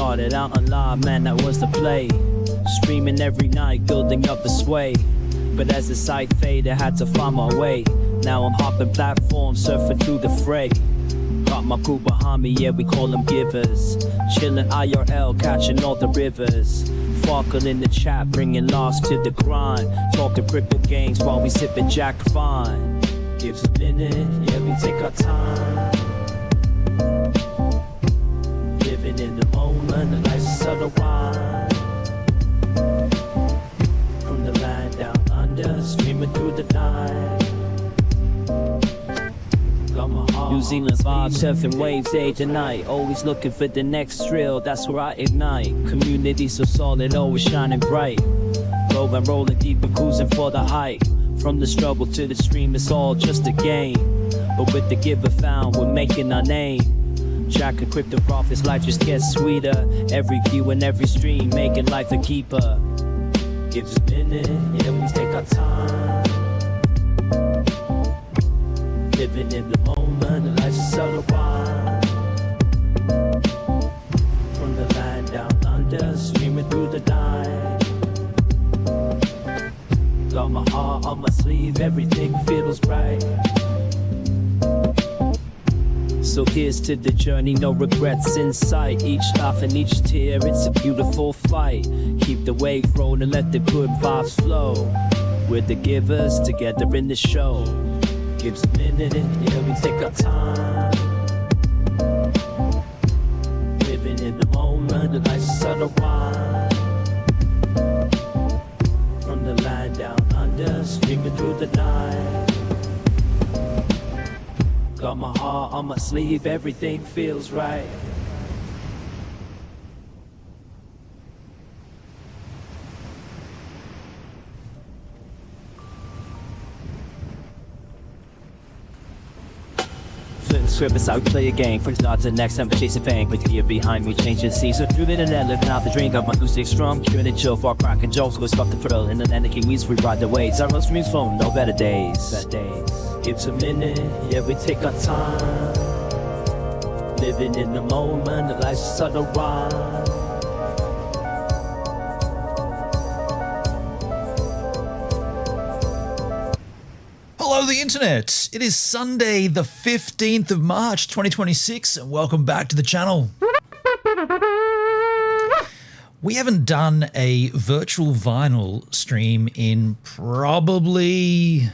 started out alive, man, that was the play. Streaming every night, building up the sway. But as the sight faded, I had to find my way. Now I'm hopping platforms, surfing through the fray. Got my crew behind me, yeah, we call them givers. Chillin' IRL, catching all the rivers. Farkle in the chat, bringing lost to the grind. Talking cripple games while we sippin' Jack Fine. Gives a minute, yeah, we take our time. Living in the moment, the life's a subtle wine. From the land down under, streaming through the night. New Zealand vibes, surfing waves day to night. Always looking for the next thrill, that's where I ignite. Community so solid, always shining bright. Rolling deep and cruising for the height. From the struggle to the stream, it's all just a game. But with the giver found, we're making our name. Jack and crypto profits, life just gets sweeter. Every view and every stream, making life a keeper. Gives a minute, yeah, we take our time. Living in the moment, the life's a subtle wine. From the land down under, streaming through the night. Got my heart on my sleeve, everything feels right. So here's to the journey, no regrets in sight. Each laugh and each tear, it's a beautiful fight. Keep the wave rolling, let the good vibes flow. We're the givers, together in the show. Gives a minute, yeah, we take our time. Living in the moment, the life's a subtle wine. From the land down under, streaming through the night. Got my heart on my sleeve, everything feels right. Script is how we play a game. First odds and next time chasing fame. With the year behind me, changing season. Through the internet, living out the drink of my acoustic strum. Curing and chill for cracking jokes. Go stop the thrill. In the land of Kiwis, we ride the waves. Our streams phone, no better days. Gives a minute, yeah, we take our time. Living in the moment, the life's a subtle rhyme. Hello, the internet. It is Sunday, the 15th of March, 2026, and welcome back to the channel. We haven't done a virtual vinyl stream in probably...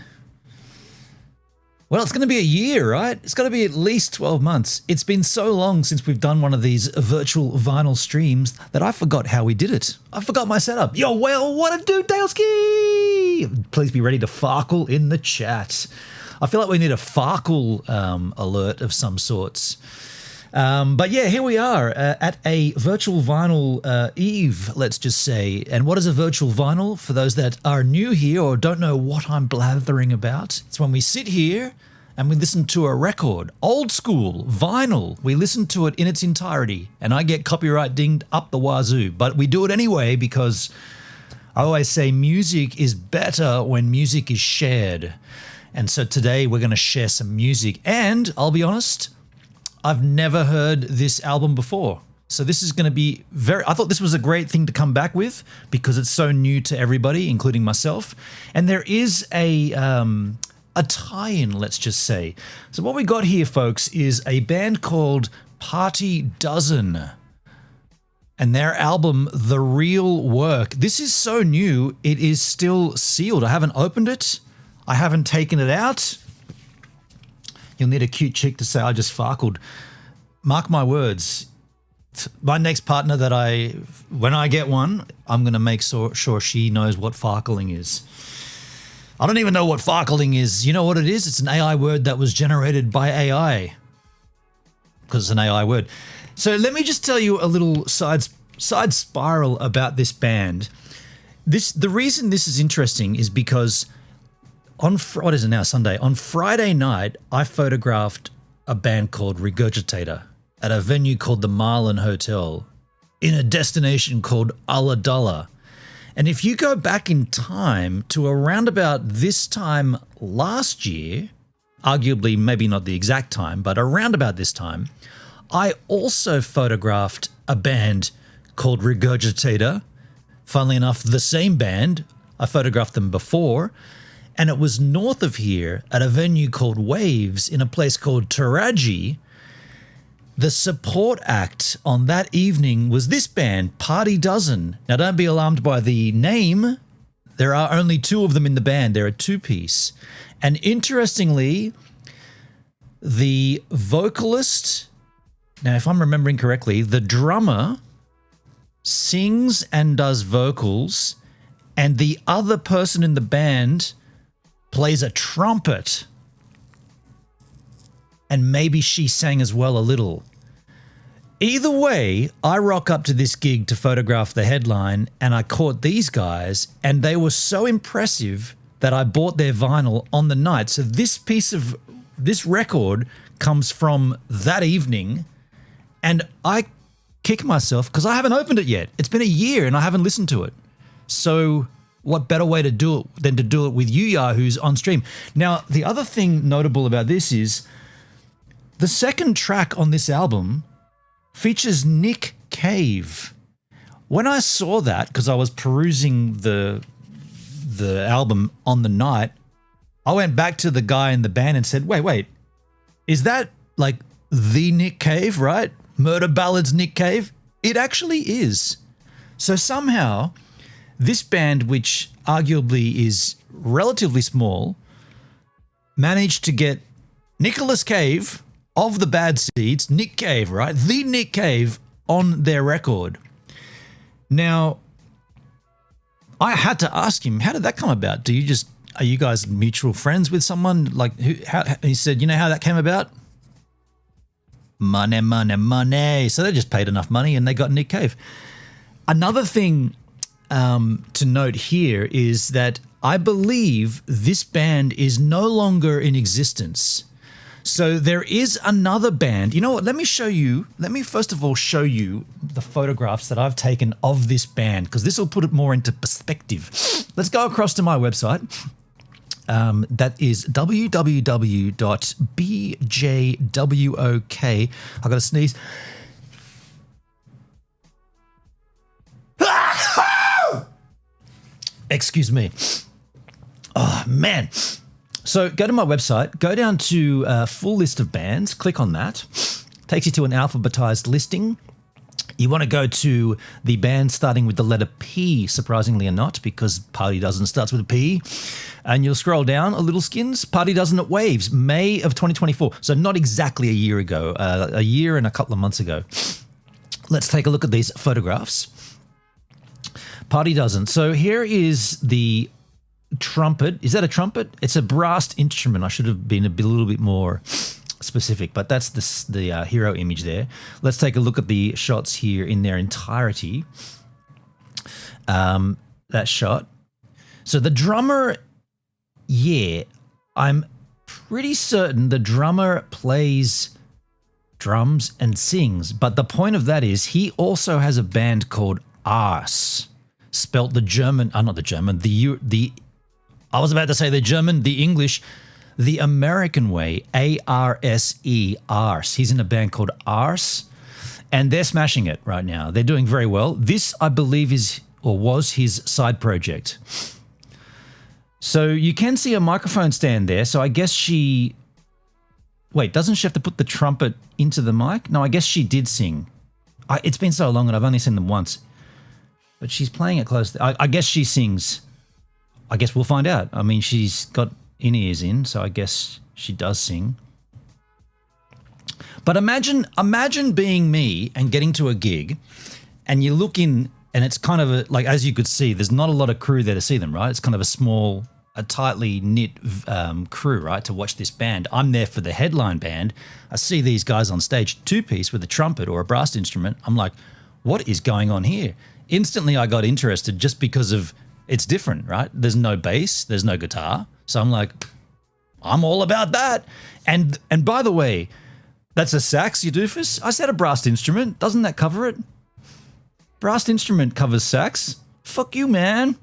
Well, it's going to be a year, right? It's got to be at least 12 months. It's been so long since we've done one of these virtual vinyl streams that I forgot how we did it. I forgot my setup. Yo, well, what a do, Daleski! Please be ready to farkle in the chat. I feel like we need a farkle alert of some sorts. But yeah, here we are at a virtual vinyl eve, let's just say. And what is a virtual vinyl? For those that are new here or don't know what I'm blathering about, it's when we sit here and we listen to a record, old school, vinyl. We listen to it in its entirety and I get copyright dinged up the wazoo. But we do it anyway because I always say music is better when music is shared. And so today we're going to share some music. And I'll be honest, I've never heard this album before. So this is going to be I thought this was a great thing to come back with because it's so new to everybody, including myself. And there is a tie-in, let's just say. So what we got here, folks, is a band called Party Dozen and their album, The Real Work. This is so new, it is still sealed. I haven't opened it. I haven't taken it out. You'll need a cute chick to say I just farkled. Mark my words. My next partner when I get one, I'm going to make sure she knows what farkling is. I don't even know what farkling is. You know what it is? It's an AI word that was generated by AI. Because it's an AI word. So let me just tell you a little side spiral about this band. The reason this is interesting is because what is it now, Sunday? On Friday night, I photographed a band called Regurgitator at a venue called the Marlin Hotel in a destination called Ulladulla. And if you go back in time to around about this time last year, arguably maybe not the exact time, but around about this time, I also photographed a band called Regurgitator. Funnily enough, the same band. I photographed them before. And it was north of here at a venue called Waves in a place called Taraji. The support act on that evening was this band, Party Dozen. Now, don't be alarmed by the name. There are only two of them in the band. They're a two-piece. And interestingly, the vocalist, now if I'm remembering correctly, the drummer sings and does vocals, and the other person in the band plays a trumpet. And maybe she sang as well a little. Either way, I rock up to this gig to photograph the headline, and I caught these guys, and they were so impressive that I bought their vinyl on the night. So this record comes from that evening, and I kick myself because I haven't opened it yet. It's been a year and I haven't listened to it. So what better way to do it than to do it with you yahoos on stream? Now, the other thing notable about this is the second track on this album features Nick Cave. When I saw that, because I was perusing the album on the night, I went back to the guy in the band and said, wait, is that like the Nick Cave, right? Murder Ballads Nick Cave? It actually is. So somehow this band, which arguably is relatively small, managed to get Nicolas Cave of the Bad Seeds, Nick Cave, right? The Nick Cave on their record. Now, I had to ask him, how did that come about? Are you guys mutual friends with someone? Like, he said, you know how that came about? Money, money, money. So they just paid enough money and they got Nick Cave. Another thing to note here is that I believe this band is no longer in existence. So there is another band. You know what? Let me first of all show you the photographs that I've taken of this band, because this will put it more into perspective. Let's go across to my website. That is www.bjwok. I got to sneeze. Excuse me. Oh, man. So go to my website, go down to full list of bands, click on that. Takes you to an alphabetized listing. You want to go to the band starting with the letter P, surprisingly or not, because Party Dozen starts with a P. And you'll scroll down a little skins. Party Dozen at Waves, May of 2024. So not exactly a year ago, a year and a couple of months ago. Let's take a look at these photographs. Party Dozen. So here is the trumpet. Is that a trumpet? It's a brass instrument. I should have been a little bit more specific, but that's the hero image there. Let's take a look at the shots here in their entirety. That shot. So the drummer, yeah, I'm pretty certain the drummer plays drums and sings, but the point of that is he also has a band called Ars, spelt the German, not the German, I was about to say the German, the English, the American way, A-R-S-E, Ars. He's in a band called Ars, and they're smashing it right now. They're doing very well. This, I believe, is or was his side project. So you can see a microphone stand there. So I guess she... Wait, doesn't she have to put the trumpet into the mic? No, I guess she did sing. It's been so long and I've only seen them once. But she's playing it close. I guess she sings. I guess we'll find out. I mean, she's got in-ears in, so I guess she does sing. But imagine being me and getting to a gig and you look in and it's kind of like, as you could see, there's not a lot of crew there to see them, right? It's kind of a tightly knit crew, right, to watch this band. I'm there for the headline band. I see these guys on stage, two-piece with a trumpet or a brass instrument. I'm like, what is going on here? Instantly, I got interested just because of it's different, right? There's no bass, there's no guitar. So I'm like, I'm all about that. And by the way, that's a sax, you doofus? I said a brass instrument. Doesn't that cover it? Brass instrument covers sax. Fuck you, man.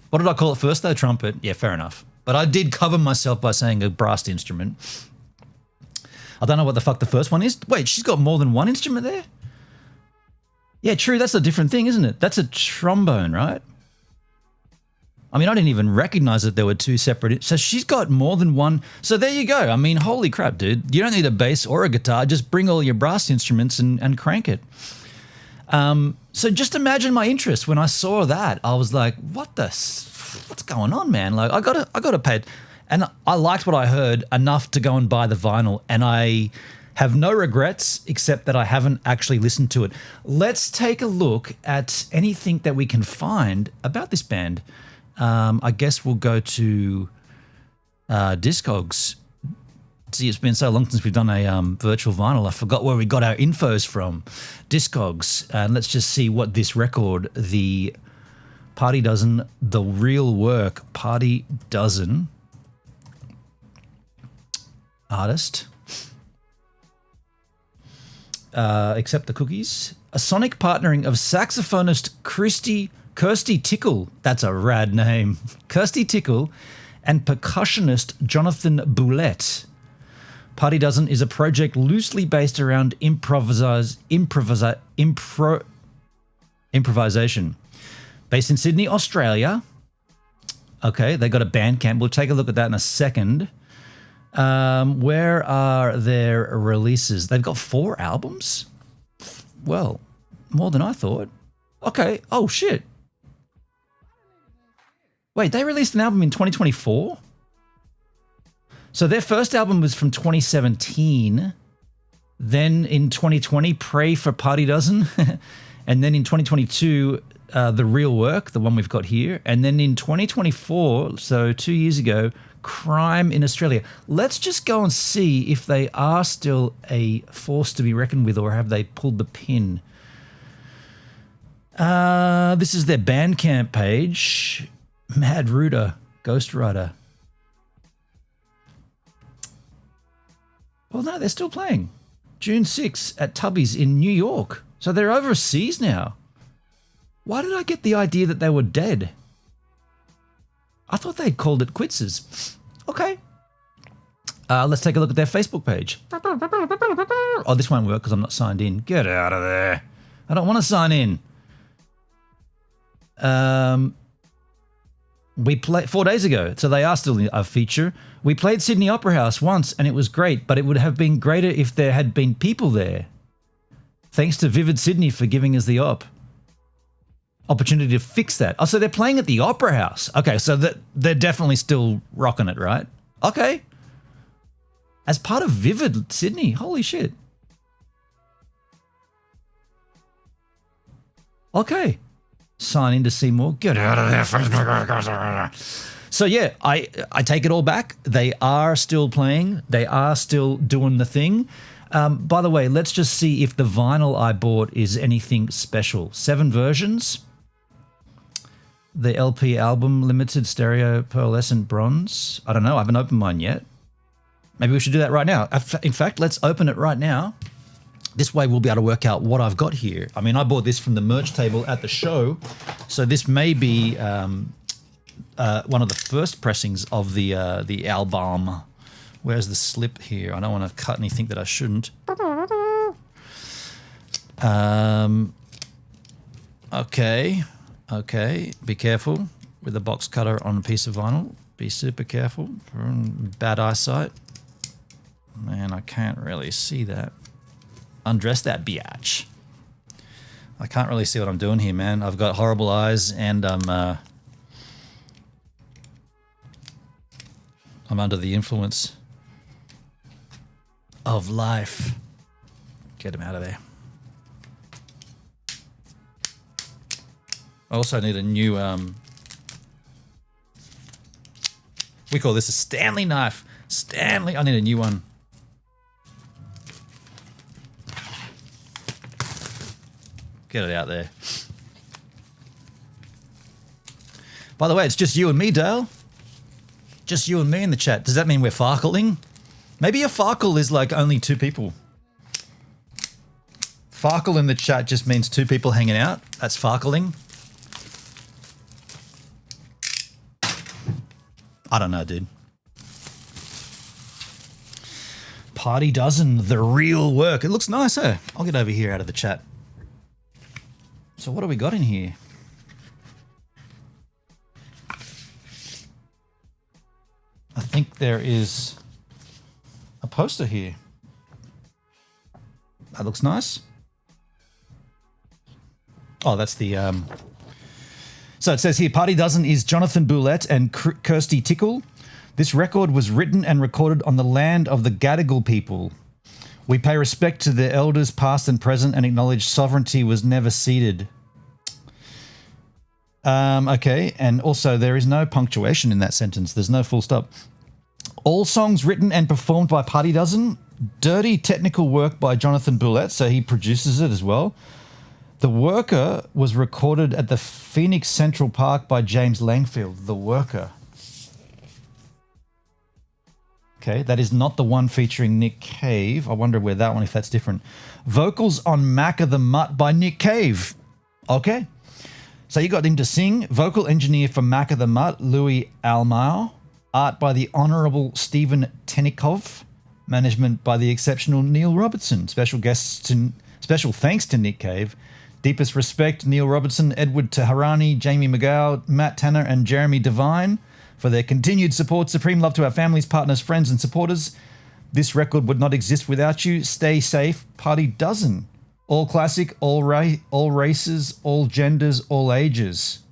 What did I call it first, though? Trumpet. Yeah, fair enough. But I did cover myself by saying a brass instrument. I don't know what the fuck the first one is. Wait, she's got more than one instrument there? Yeah, true. That's a different thing, isn't it? That's a trombone, right? I mean, I didn't even recognize that there were two separate. So she's got more than one. So there you go. I mean, holy crap, dude. You don't need a bass or a guitar. Just bring all your brass instruments and crank it. So just imagine my interest when I saw that. I was like, what's going on, man? Like, I gotta pay it. And I liked what I heard enough to go and buy the vinyl. And I have no regrets except that I haven't actually listened to it. Let's take a look at anything that we can find about this band. I guess we'll go to Discogs. See, it's been so long since we've done a virtual vinyl. I forgot where we got our infos from. Discogs. And let's just see what this record, the Party Dozen, The Real Work, Party Dozen, artist, Accept the Cookies, a sonic partnering of saxophonist Kirsty Tickle, that's a rad name, Kirsty Tickle, and percussionist Jonathan Boulette. Party Dozen is a project loosely based around improvisation. Based in Sydney, Australia. Okay, they got a Bandcamp. We'll take a look at that in a second. Where are their releases? They've got 4 albums? Well, more than I thought. Okay, oh shit. Wait, they released an album in 2024? So their first album was from 2017. Then in 2020, Pray for Party Dozen. And then in 2022, The Real Work, the one we've got here. And then in 2024, so 2 years ago, Crime in Australia. Let's just go and see if they are still a force to be reckoned with, or have they pulled the pin. This is their Bandcamp page. Mad Ruder, Ghost Rider. Well, no, they're still playing. June 6 at Tubby's in New York. So they're overseas now. Why did I get the idea that they were dead? I thought they'd called it quits. Okay. Let's take a look at their Facebook page. Oh, this won't work because I'm not signed in. Get out of there. I don't want to sign in. We played 4 days ago, so they are still a feature. We played Sydney Opera House once and it was great, but it would have been greater if there had been people there. Thanks to Vivid Sydney for giving us the opportunity to fix that. Oh, so they're playing at the Opera House. Okay, so they're definitely still rocking it, right? Okay. As part of Vivid Sydney. Holy shit. Okay. Sign in to see more. Get out of there, Facebook. So yeah, I take it all back. They are still playing. They are still doing the thing. By the way, let's just see if the vinyl I bought is anything special. 7 versions. The LP album, limited stereo pearlescent bronze. I don't know. I haven't opened mine yet. Maybe we should do that right now. In fact, let's open it right now. This way we'll be able to work out what I've got here. I mean, I bought this from the merch table at the show. So this may be one of the first pressings of the album. Where's the slip here? I don't want to cut anything that I shouldn't. Okay. Okay, be careful with a box cutter on a piece of vinyl. Be super careful. Bad eyesight. Man, I can't really see that. Undress that biatch. I can't really see what I'm doing here, man. I've got horrible eyes and I'm under the influence of life. Get him out of there. I also need a new, we call this a Stanley knife. Stanley, I need a new one. Get it out there. By the way, it's just you and me, Dale. Just you and me in the chat. Does that mean we're farkling? Maybe a farkle is like only 2 people. Farkle in the chat just means 2 people hanging out. That's farkling. I don't know, dude. Party Dozen, The Real Work. It looks nice, eh? I'll get over here out of the chat. So what do we got in here? I think there is a poster here. That looks nice. Oh, that's the... So it says here, Party Dozen is Jonathan Boulette and Kirsty Tickle. This record was written and recorded on the land of the Gadigal people. We pay respect to their elders past and present and acknowledge sovereignty was never ceded. Okay, and also there is no punctuation in that sentence. There's no full stop. All songs written and performed by Party Dozen. Dirty technical work by Jonathan Boulette, so he produces it as well. The Worker was recorded at the Phoenix Central Park by James Langfield. The Worker. Okay, that is not the one featuring Nick Cave. I wonder where that one, if that's different. Vocals on Mac of the Mutt by Nick Cave. Okay. So you got him to sing. Vocal engineer for Mac of the Mutt, Louis Almao. Art by the Honourable Stephen Tenikov. Management by the exceptional Neil Robertson. Special thanks to Nick Cave. Deepest respect, Neil Robertson, Edward Taharani, Jamie McGow, Matt Tanner, and Jeremy Devine for their continued support. Supreme love to our families, partners, friends, and supporters. This record would not exist without you. Stay safe. Party Dozen. All classic, all races, all genders, all ages.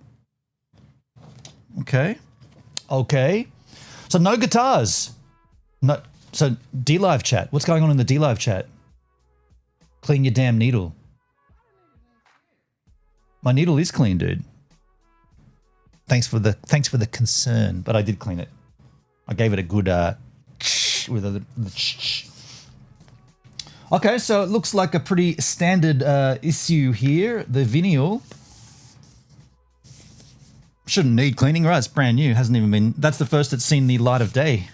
Okay. Okay. So no guitars. No. So D-Live chat. What's going on in the D-Live chat? Clean your damn needle. My needle is clean, dude. Thanks for the concern, but I did clean it. I gave it a good with the Okay, so it looks like a pretty standard issue here. The vinyl shouldn't need cleaning, right? It's brand new. Hasn't even been. That's the first that's seen the light of day,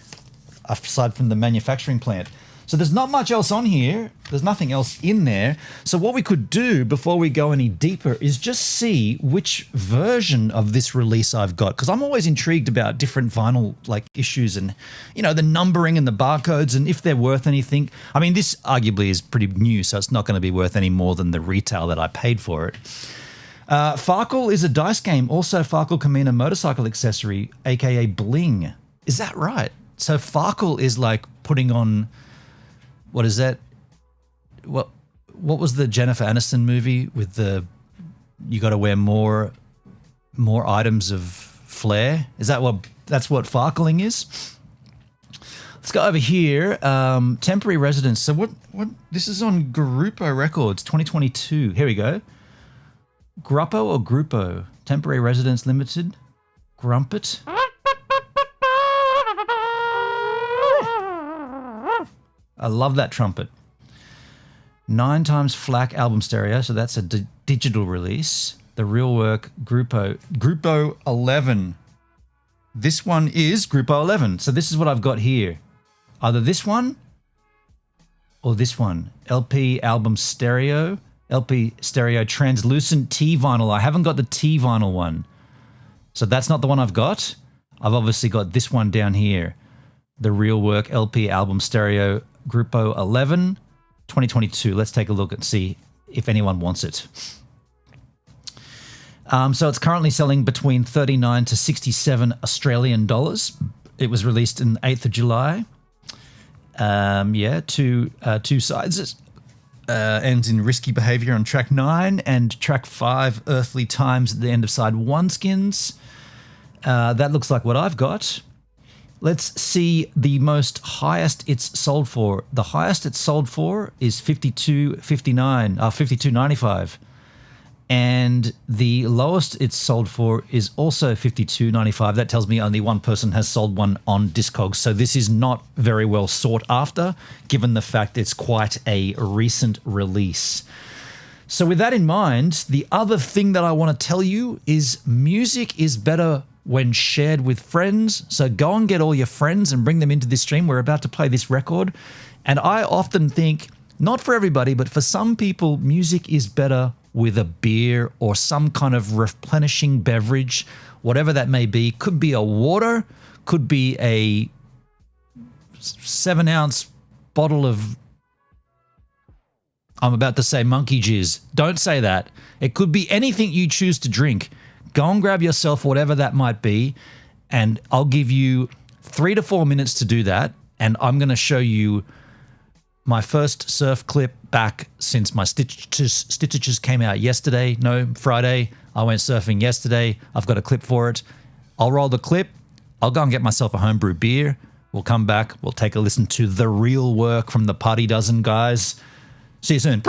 aside from the manufacturing plant. So there's not much else on here. There's nothing else in there. So what we could do before we go any deeper is just see which version of this release I've got, because I'm always intrigued about different vinyl like issues and, you know, the numbering and the barcodes and if they're worth anything. I mean, this arguably is pretty new, so it's not going to be worth any more than the retail that I paid for it. Farkle is a dice game. Also, Farkle can mean a motorcycle accessory, aka bling. Is that right? So Farkle is like putting on... What is that? What was the Jennifer Aniston movie with the you got to wear more items of flair? Is that that's what farkling is? Let's go over here. Temporary residence. So what this is on Grupo Records 2022. Here we go. Gruppo or Grupo? Temporary Residence Limited. Grumpet. I love that trumpet. 9 times FLAC album stereo, so that's a digital release. The real work, Grupo 11. This one is Grupo 11. So this is what I've got here. Either this one or this one. LP album stereo, LP stereo translucent T vinyl. I haven't got the T vinyl one. So that's not the one I've got. I've obviously got this one down here. The real work LP album stereo, Grupo 11, 2022. Let's take a look and see if anyone wants it. So it's currently selling between 39 to 67 Australian dollars. It was released on 8th of July. Two sides. Ends in Risky Behavior on track 9 and track 5, Earthly Times at the end of side 1 skins. That looks like what I've got. Let's see the highest it's sold for. The highest it's sold for is $52.95. And the lowest it's sold for is also $52.95. That tells me only one person has sold one on Discogs. So this is not very well sought after, given the fact it's quite a recent release. So with that in mind, the other thing that I want to tell you is music is better when shared with friends. So go and get all your friends and bring them into this stream. We're about to play this record. And I often think, not for everybody, but for some people, music is better with a beer or some kind of replenishing beverage, whatever that may be. Could be a water, could be a 7-ounce bottle of I'm about to say monkey jizz. Don't say that. It could be anything you choose to drink. Go and grab yourself whatever that might be, and I'll give you 3 to 4 minutes to do that, and I'm going to show you my first surf clip back since my Stitches came out yesterday. No, Friday. I went surfing yesterday. I've got a clip for it. I'll roll the clip. I'll go and get myself a homebrew beer. We'll come back. We'll take a listen to the real work from the Party Dozen guys. See you soon.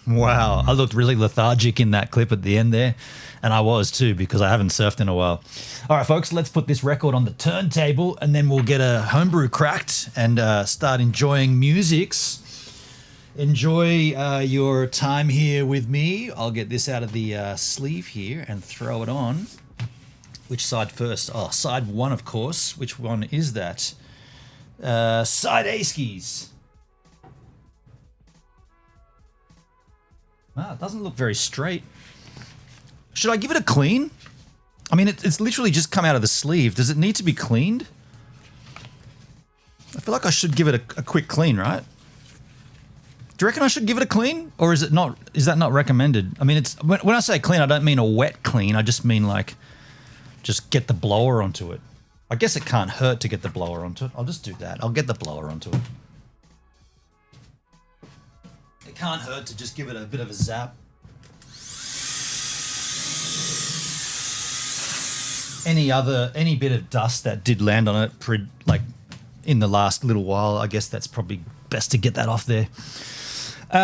Wow, I looked really lethargic in that clip at the end there, and I was too because I haven't surfed in a while. All right, folks, let's put this record on the turntable, and then we'll get a homebrew cracked and start enjoying musics. Enjoy your time here with me. I'll get this out of the sleeve here and throw it on. Which side first? Oh, side one, of course. Which one is that? Side A skis. Ah, it doesn't look very straight. Should I give it a clean? I mean, it's literally just come out of the sleeve. Does it need to be cleaned? I feel like I should give it a quick clean, right? Do you reckon I should give it a clean? Or is it not? Is that not recommended? I mean, it's when I say clean, I don't mean a wet clean. I just mean like, just get the blower onto it. I guess it can't hurt to get the blower onto it. I'll just do that. I'll get the blower onto it. It can't hurt to just give it a bit of a zap. Any bit of dust that did land on it, like in the last little while, I guess that's probably best to get that off there.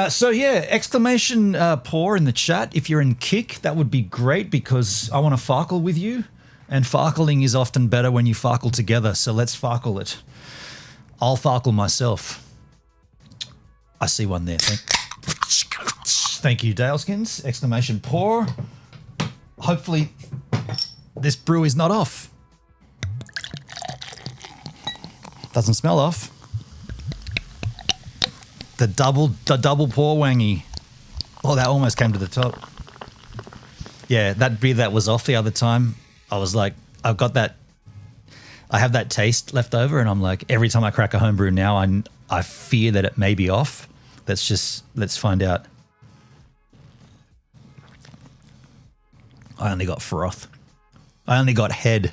So yeah, exclamation pour in the chat if you're in kick. That would be great because I want to farkle with you. And farkling is often better when you farkle together, so let's farkle it. I'll farkle myself. I see one there. Thank you, Daleskins! Exclamation pour. Hopefully this brew is not off. Doesn't smell off. The double pour wangy. Oh, that almost came to the top. Yeah, that beer that was off the other time, I was like, I've got that. I have that taste left over, and I'm like, every time I crack a homebrew now, I fear that it may be off. Let's find out. I only got froth. I only got head.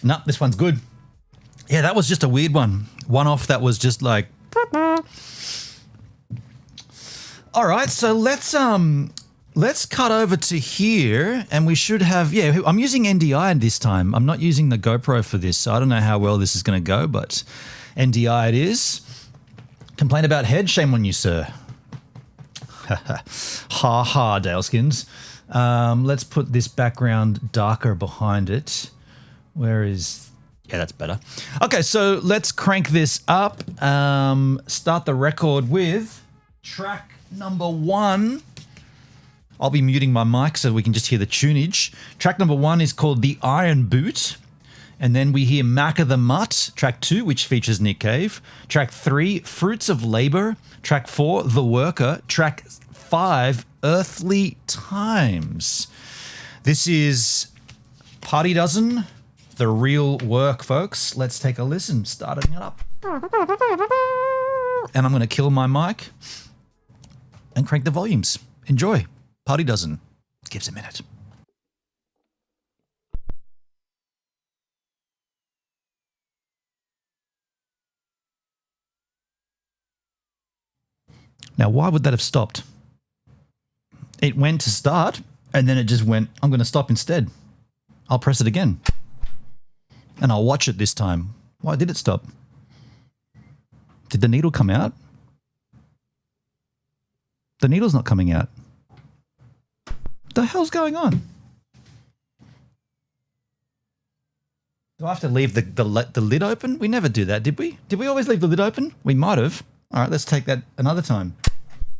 No, this one's good. Yeah, that was just a weird one. One off that was just like. All right, so let's cut over to here, and we should have. Yeah, I'm using NDI this time. I'm not using the GoPro for this, so I don't know how well this is going to go, but NDI it is. Complain about head? Shame on you, sir. Ha ha, Daleskins. Let's put this background darker behind it. Where is... Yeah, that's better. Okay, so let's crank this up. Start the record with track number 1. I'll be muting my mic so we can just hear the tunage. Track number 1 is called The Iron Boot. And then we hear Mac of the Mutt, track 2, which features Nick Cave. Track 3, Fruits of Labor. Track 4, The Worker. Track 5, Earthly Times. This is Party Dozen, the real work, folks. Let's take a listen. Starting it up. And I'm going to kill my mic and crank the volumes. Enjoy. Party Dozen. Gives a minute. Now, why would that have stopped? It went to start, and then it just went, I'm going to stop instead. I'll press it again. And I'll watch it this time. Why did it stop? Did the needle come out? The needle's not coming out. What the hell's going on? Do I have to leave the lid open? We never do that, did we? Did we always leave the lid open? We might have. All right, let's take that another time.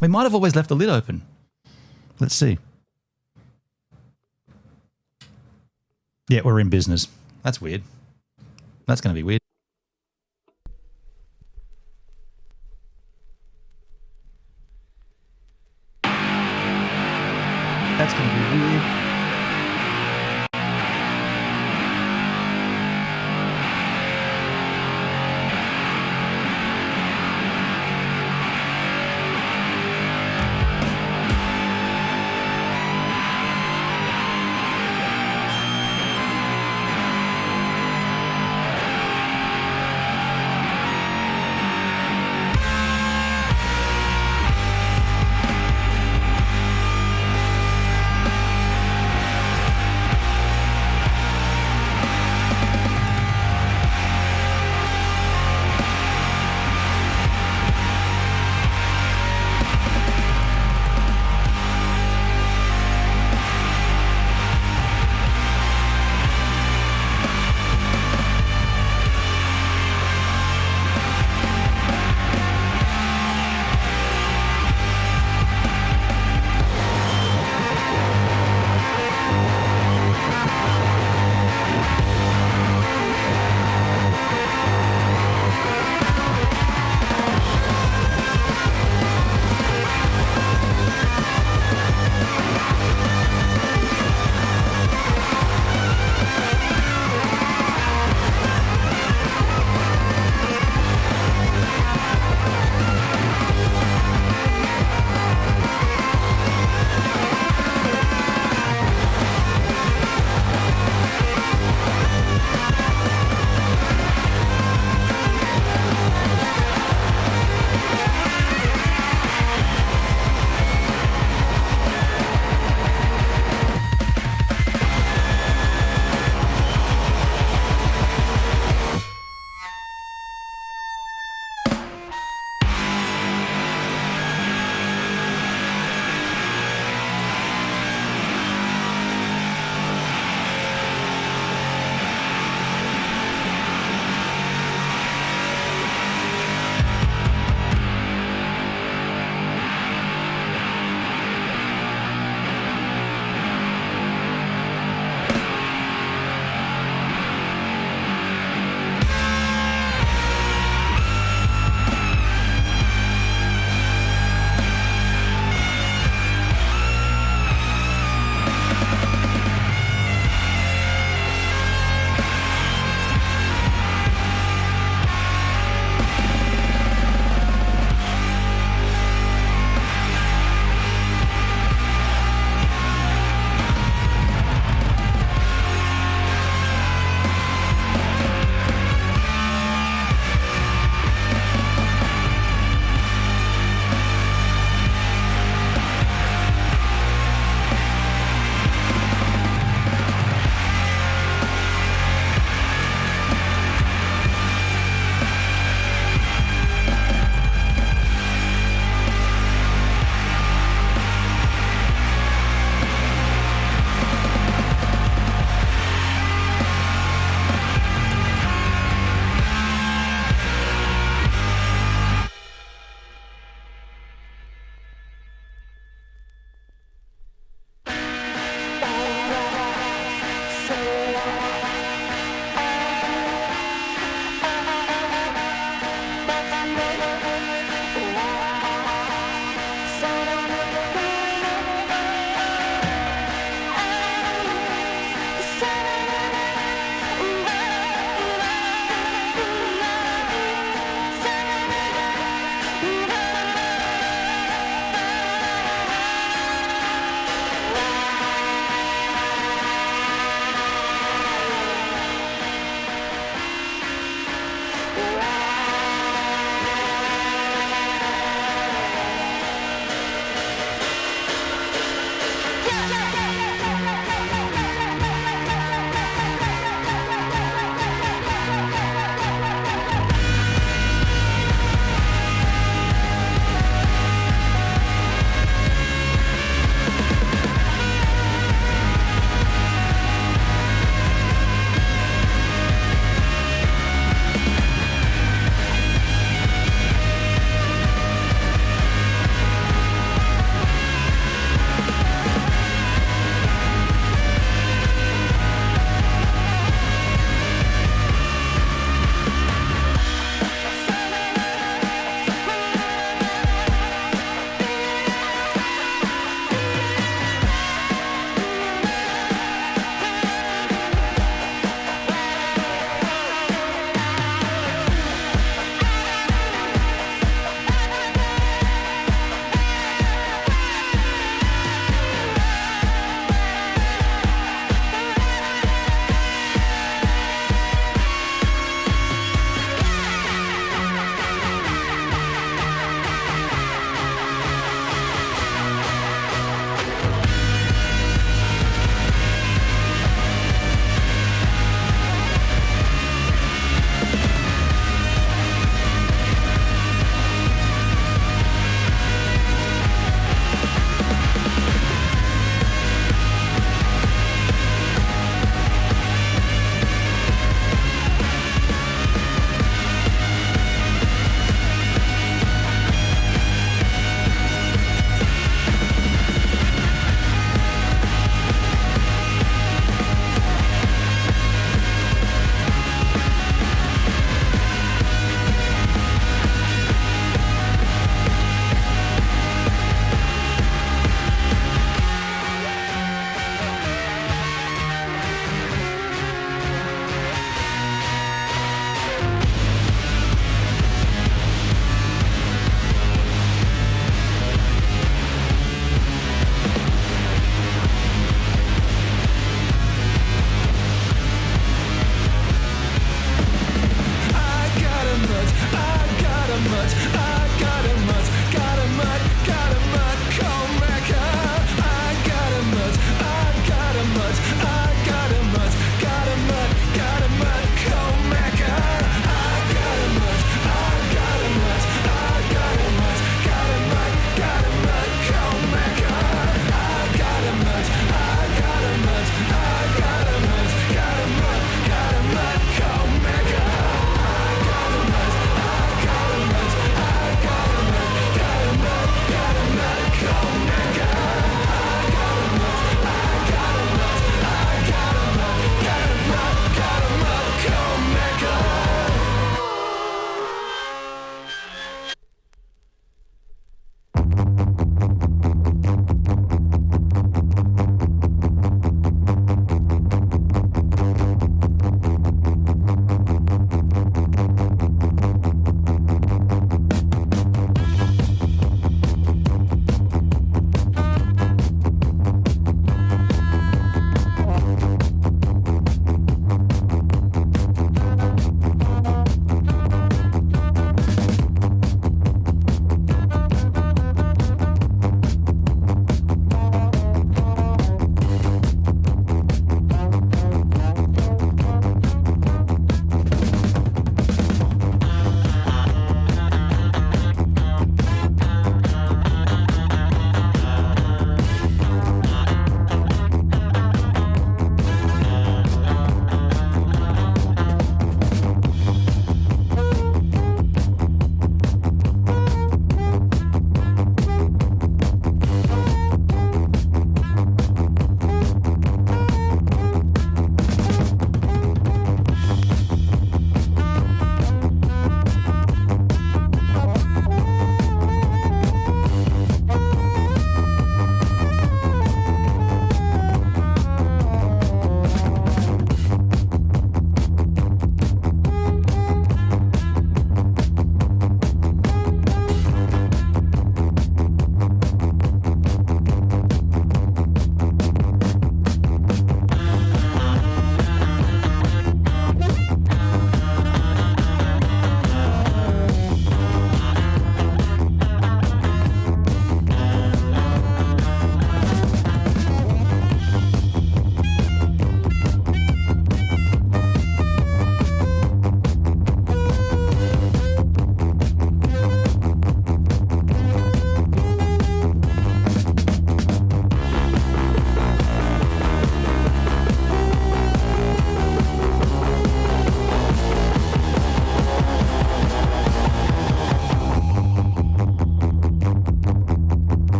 We might have always left the lid open. Let's see. Yeah, we're in business. That's weird. That's going to be weird. That's going to be weird.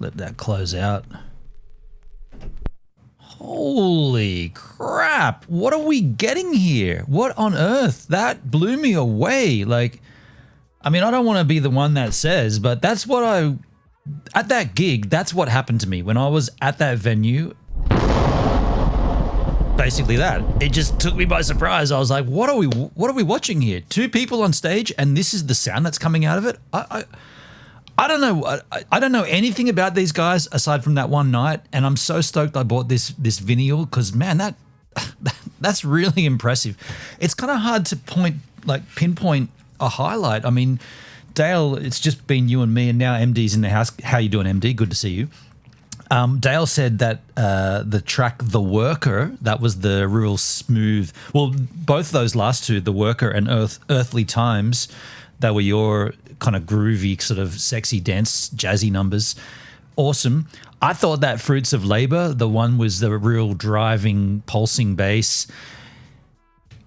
let that close out. Holy crap. What are we getting here? What on earth? That blew me away. Like, I mean, I don't want to be the one that says, but that's what at that gig, that's what happened to me when I was at that venue. Basically that. It just took me by surprise. I was like, what are we watching here? Two people on stage and this is the sound that's coming out of it? I don't know. I don't know anything about these guys aside from that one night, and I'm so stoked I bought this vinyl because, man, that's really impressive. It's kind of hard to pinpoint a highlight. I mean, Dale, it's just been you and me, and now MD's in the house. How you doing, MD? Good to see you. Dale said that the track "The Worker" that was the real smooth. Well, both those last two, "The Worker" and "Earthly Times," that were your kind of groovy, sort of sexy dance, jazzy numbers. Awesome. I thought that Fruits of Labor, the one was the real driving, pulsing bass,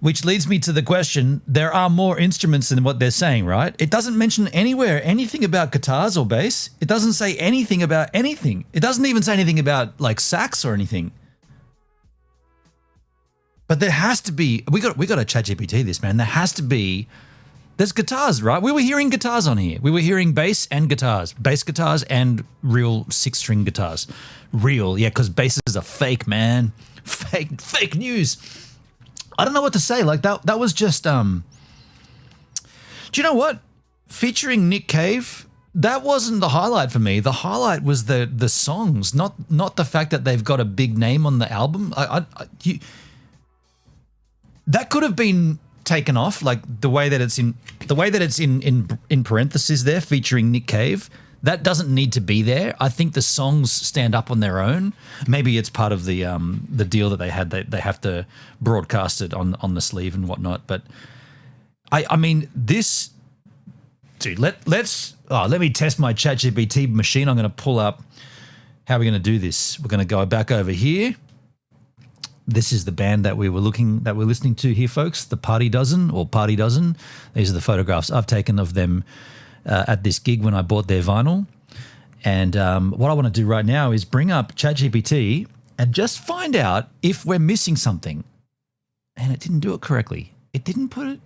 which leads me to the question, there are more instruments than what they're saying, right? It doesn't mention anywhere anything about guitars or bass. It doesn't say anything about anything. It doesn't even say anything about like sax or anything. But there has to be, we got to ChatGPT this, man. There has to be. There's guitars, right? We were hearing guitars on here. We were hearing bass and guitars. Bass guitars and real six-string guitars. Real, yeah, because basses are fake, man. Fake news. I don't know what to say. Like, that was just... Do you know what? Featuring Nick Cave, that wasn't the highlight for me. The highlight was the songs, not the fact that they've got a big name on the album. That could have been taken off, like the way that it's in parentheses there, featuring Nick Cave. That doesn't need to be there. I think the songs stand up on their own. Maybe it's part of the deal that they had. They have to broadcast it on the sleeve and whatnot. But I mean, this dude. Let me test my ChatGPT machine. I'm going to pull up. How are we going to do this? We're going to go back over here. This is the band that we're listening to here, folks. The Party Dozen or Party Dozen. These are the photographs I've taken of them at this gig when I bought their vinyl. And what I want to do right now is bring up ChatGPT and just find out if we're missing something. And it didn't do it correctly. It didn't put it.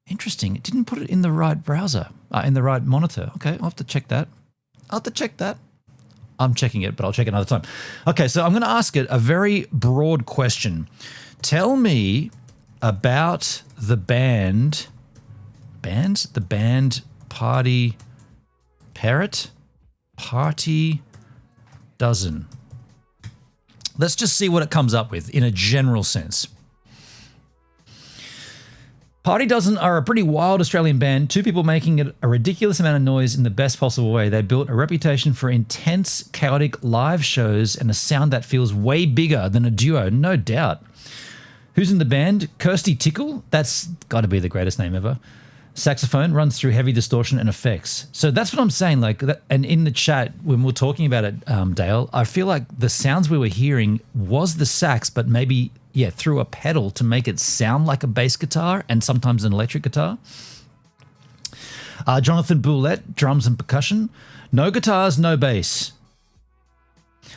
Interesting. It didn't put it in the right browser, in the right monitor. Okay, I'll have to check that. I'm checking it, but I'll check it another time. Okay, so I'm going to ask it a very broad question. Tell me about the band Party Dozen. Let's just see what it comes up with in a general sense. Party Dozen are a pretty wild Australian band, two people making it a ridiculous amount of noise in the best possible way. They built a reputation for intense, chaotic live shows and a sound that feels way bigger than a duo, no doubt. Who's in the band? Kirsty Tickle, that's got to be the greatest name ever. Saxophone, runs through heavy distortion and effects. So that's what I'm saying. Like, and in the chat, when we're talking about it, Dale, I feel like the sounds we were hearing was the sax, but maybe... yeah, through a pedal to make it sound like a bass guitar and sometimes an electric guitar. Jonathan Boulette, drums and percussion. No guitars, no bass.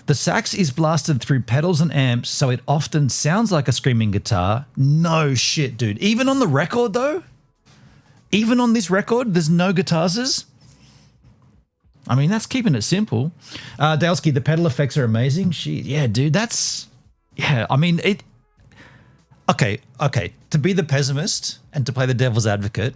The sax is blasted through pedals and amps, so it often sounds like a screaming guitar. No shit, dude. Even on the record, though? Even on this record, there's no guitars? I mean, that's keeping it simple. Dalesky, the pedal effects are amazing. Yeah, dude, that's... yeah, I mean, it... Okay. To be the pessimist and to play the devil's advocate,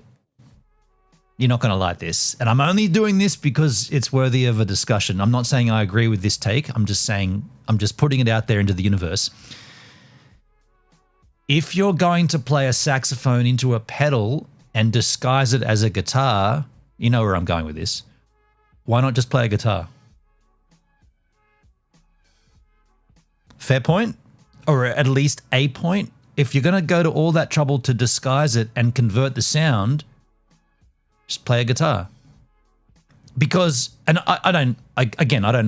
you're not going to like this. And I'm only doing this because it's worthy of a discussion. I'm not saying I agree with this take. I'm just putting it out there into the universe. If you're going to play a saxophone into a pedal and disguise it as a guitar, you know where I'm going with this. Why not just play a guitar? Fair point? Or at least a point? If you're going to go to all that trouble to disguise it and convert the sound, just play a guitar. Because, and I don't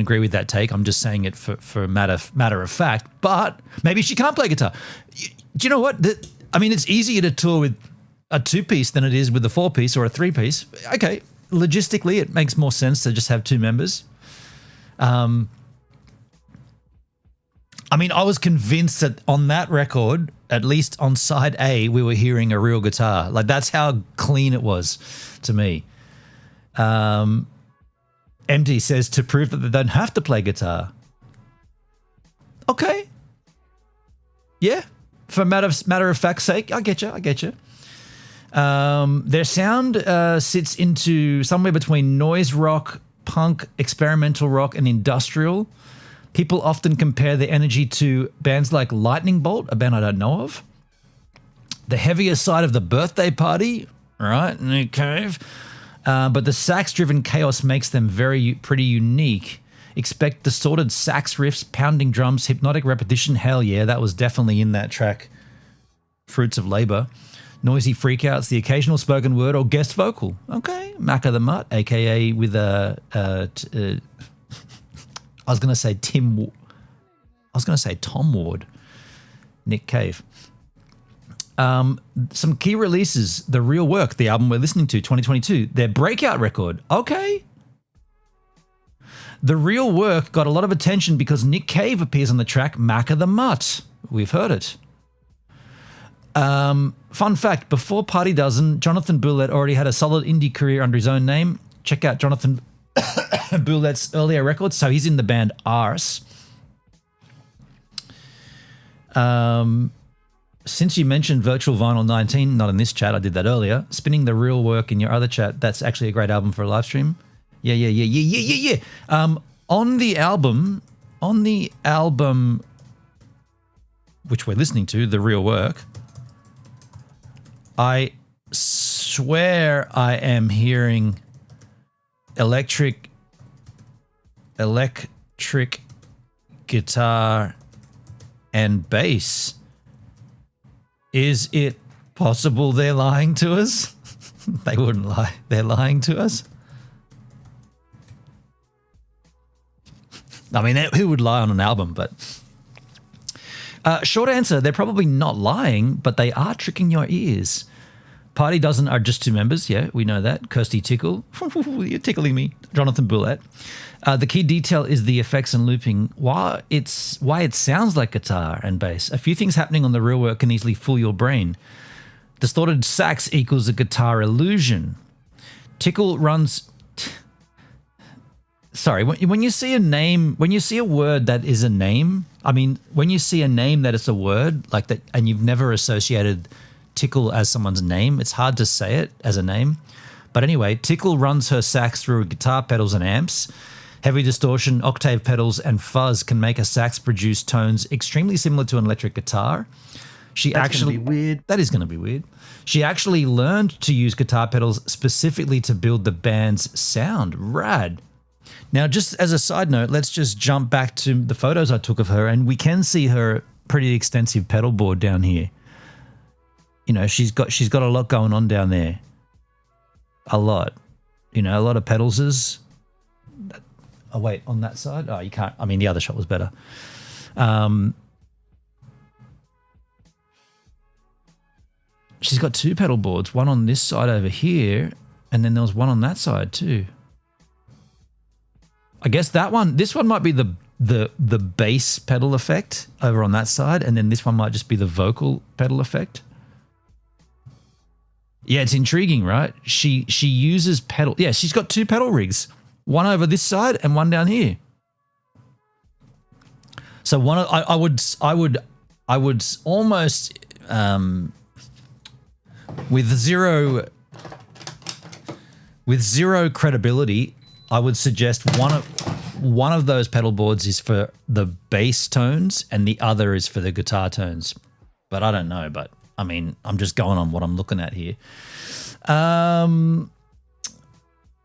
agree with that take. I'm just saying it for matter of fact. But maybe she can't play guitar. Do you know what? I mean, it's easier to tour with a two-piece than it is with a four-piece or a three-piece. Okay, logistically, it makes more sense to just have two members. I mean, I was convinced that on that record, at least on side A, we were hearing a real guitar. Like, that's how clean it was to me. Empty says to prove that they don't have to play guitar. Okay. Yeah. For matter of fact's sake, I get you. Their sound sits into somewhere between noise rock, punk, experimental rock, and industrial. People often compare their energy to bands like Lightning Bolt, a band I don't know of. The heavier side of the Birthday Party, right? Nick Cave. But the sax-driven chaos makes them pretty unique. Expect distorted sax riffs, pounding drums, hypnotic repetition. Hell yeah, that was definitely in that track, Fruits of Labor. Noisy freakouts, the occasional spoken word or guest vocal. Okay, Macca the Mutt, aka with I was going to say Tom Ward, Nick Cave. Some key releases: The Real Work, the album we're listening to, 2022, their breakout record. Okay. The Real Work got a lot of attention because Nick Cave appears on the track Macca the Mutt. We've heard it. Fun fact, before Party Dozen, Jonathan Boulett already had a solid indie career under his own name. Check out Jonathan Boulett's earlier records. So he's in the band Arse. Since you mentioned Virtual Vinyl 19, not in this chat, I did that earlier, Spinning the Real Work in your other chat, that's actually a great album for a live stream. Yeah. On the album which we're listening to, The Real Work, I swear I am hearing electric guitar and bass. Is it possible they're lying to us? They wouldn't lie. They're lying to us. I mean, who would lie on an album? But short answer, they're probably not lying, but they are tricking your ears. Party Dozen are just two members. Yeah, we know that. Kirsty Tickle. You're tickling me. Jonathan Boulett. The key detail is the effects and looping. Why it sounds like guitar and bass. A few things happening on The Real Work can easily fool your brain. Distorted sax equals a guitar illusion. Tickle runs... Sorry, when you see a name, when you see a word that is a name, I mean, when you see a name that is a word like that and you've never associated Tickle as someone's name, it's hard to say it as a name. But anyway, Tickle runs her sax through guitar pedals and amps. Heavy distortion, octave pedals, and fuzz can make a sax produce tones extremely similar to an electric guitar. That's gonna be weird. That is going to be weird. She actually learned to use guitar pedals specifically to build the band's sound. Rad. Now, just as a side note, let's just jump back to the photos I took of her, and we can see her pretty extensive pedal board down here. You know, she's got a lot going on down there. A lot. You know, a lot of pedals. Oh, wait, on that side? Oh, you can't. I mean, the other shot was better. She's got two pedal boards, one on this side over here, and then there was one on that side too. I guess this one might be the bass pedal effect over on that side, and then this one might just be the vocal pedal effect. Yeah, it's intriguing, right? She uses pedal. Yeah, she's got two pedal rigs, one over this side and one down here. So I would almost with zero credibility, I would suggest one of those pedal boards is for the bass tones and the other is for the guitar tones. But I don't know. But I mean, I'm just going on what I'm looking at here.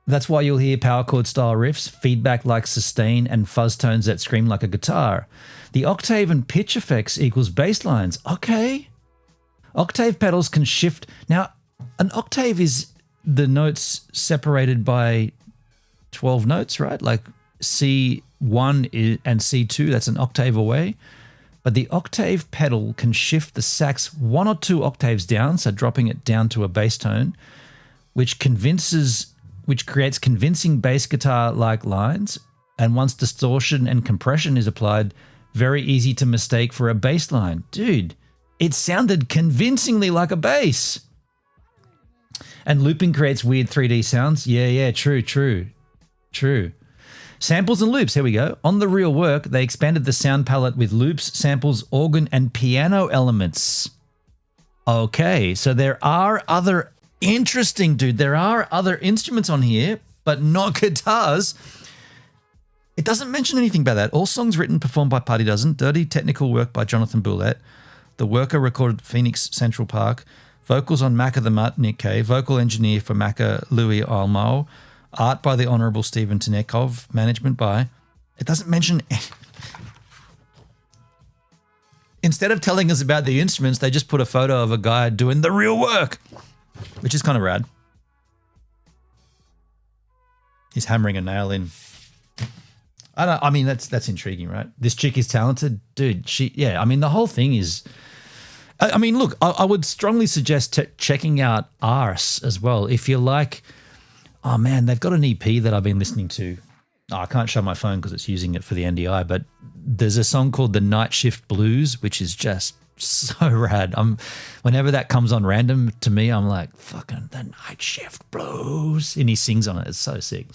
That's why you'll hear power chord style riffs, feedback like sustain, and fuzz tones that scream like a guitar. The octave and pitch effects equals bass lines. Okay. Octave pedals can shift. Now, an octave is the notes separated by 12 notes, right? Like C1 and C2, that's an octave away. But the octave pedal can shift the sax one or two octaves down, so dropping it down to a bass tone, which creates convincing bass guitar-like lines. And once distortion and compression is applied, very easy to mistake for a bass line. Dude, it sounded convincingly like a bass. And looping creates weird 3D sounds. Yeah, true. Samples and loops, here we go. On the real work, they expanded the sound palette with loops, samples, organ, and piano elements. Okay, so there are other there are other instruments on here, but not guitars. It doesn't mention anything about that. All songs written, performed by Party Dozen. Dirty technical work by Jonathan Boulette. The Worker recorded Phoenix Central Park. Vocals on Macca the Mutt, Nick Kay. Vocal engineer for Macca, Louis Almo. Art by the Honourable Stephen Tenekov. Management by... It doesn't mention... Instead of telling us about the instruments, they just put a photo of a guy doing the real work, which is kind of rad. He's hammering a nail in. I mean, that's intriguing, right? This chick is talented. Dude, the whole thing is... I mean, look, I would strongly suggest checking out Ars as well. If you like... Oh, man, they've got an EP that I've been listening to. Oh, I can't show my phone because it's using it for the NDI, but there's a song called The Night Shift Blues, which is just so rad. Whenever that comes on random to me, I'm like, fucking The Night Shift Blues. And he sings on it. It's so sick.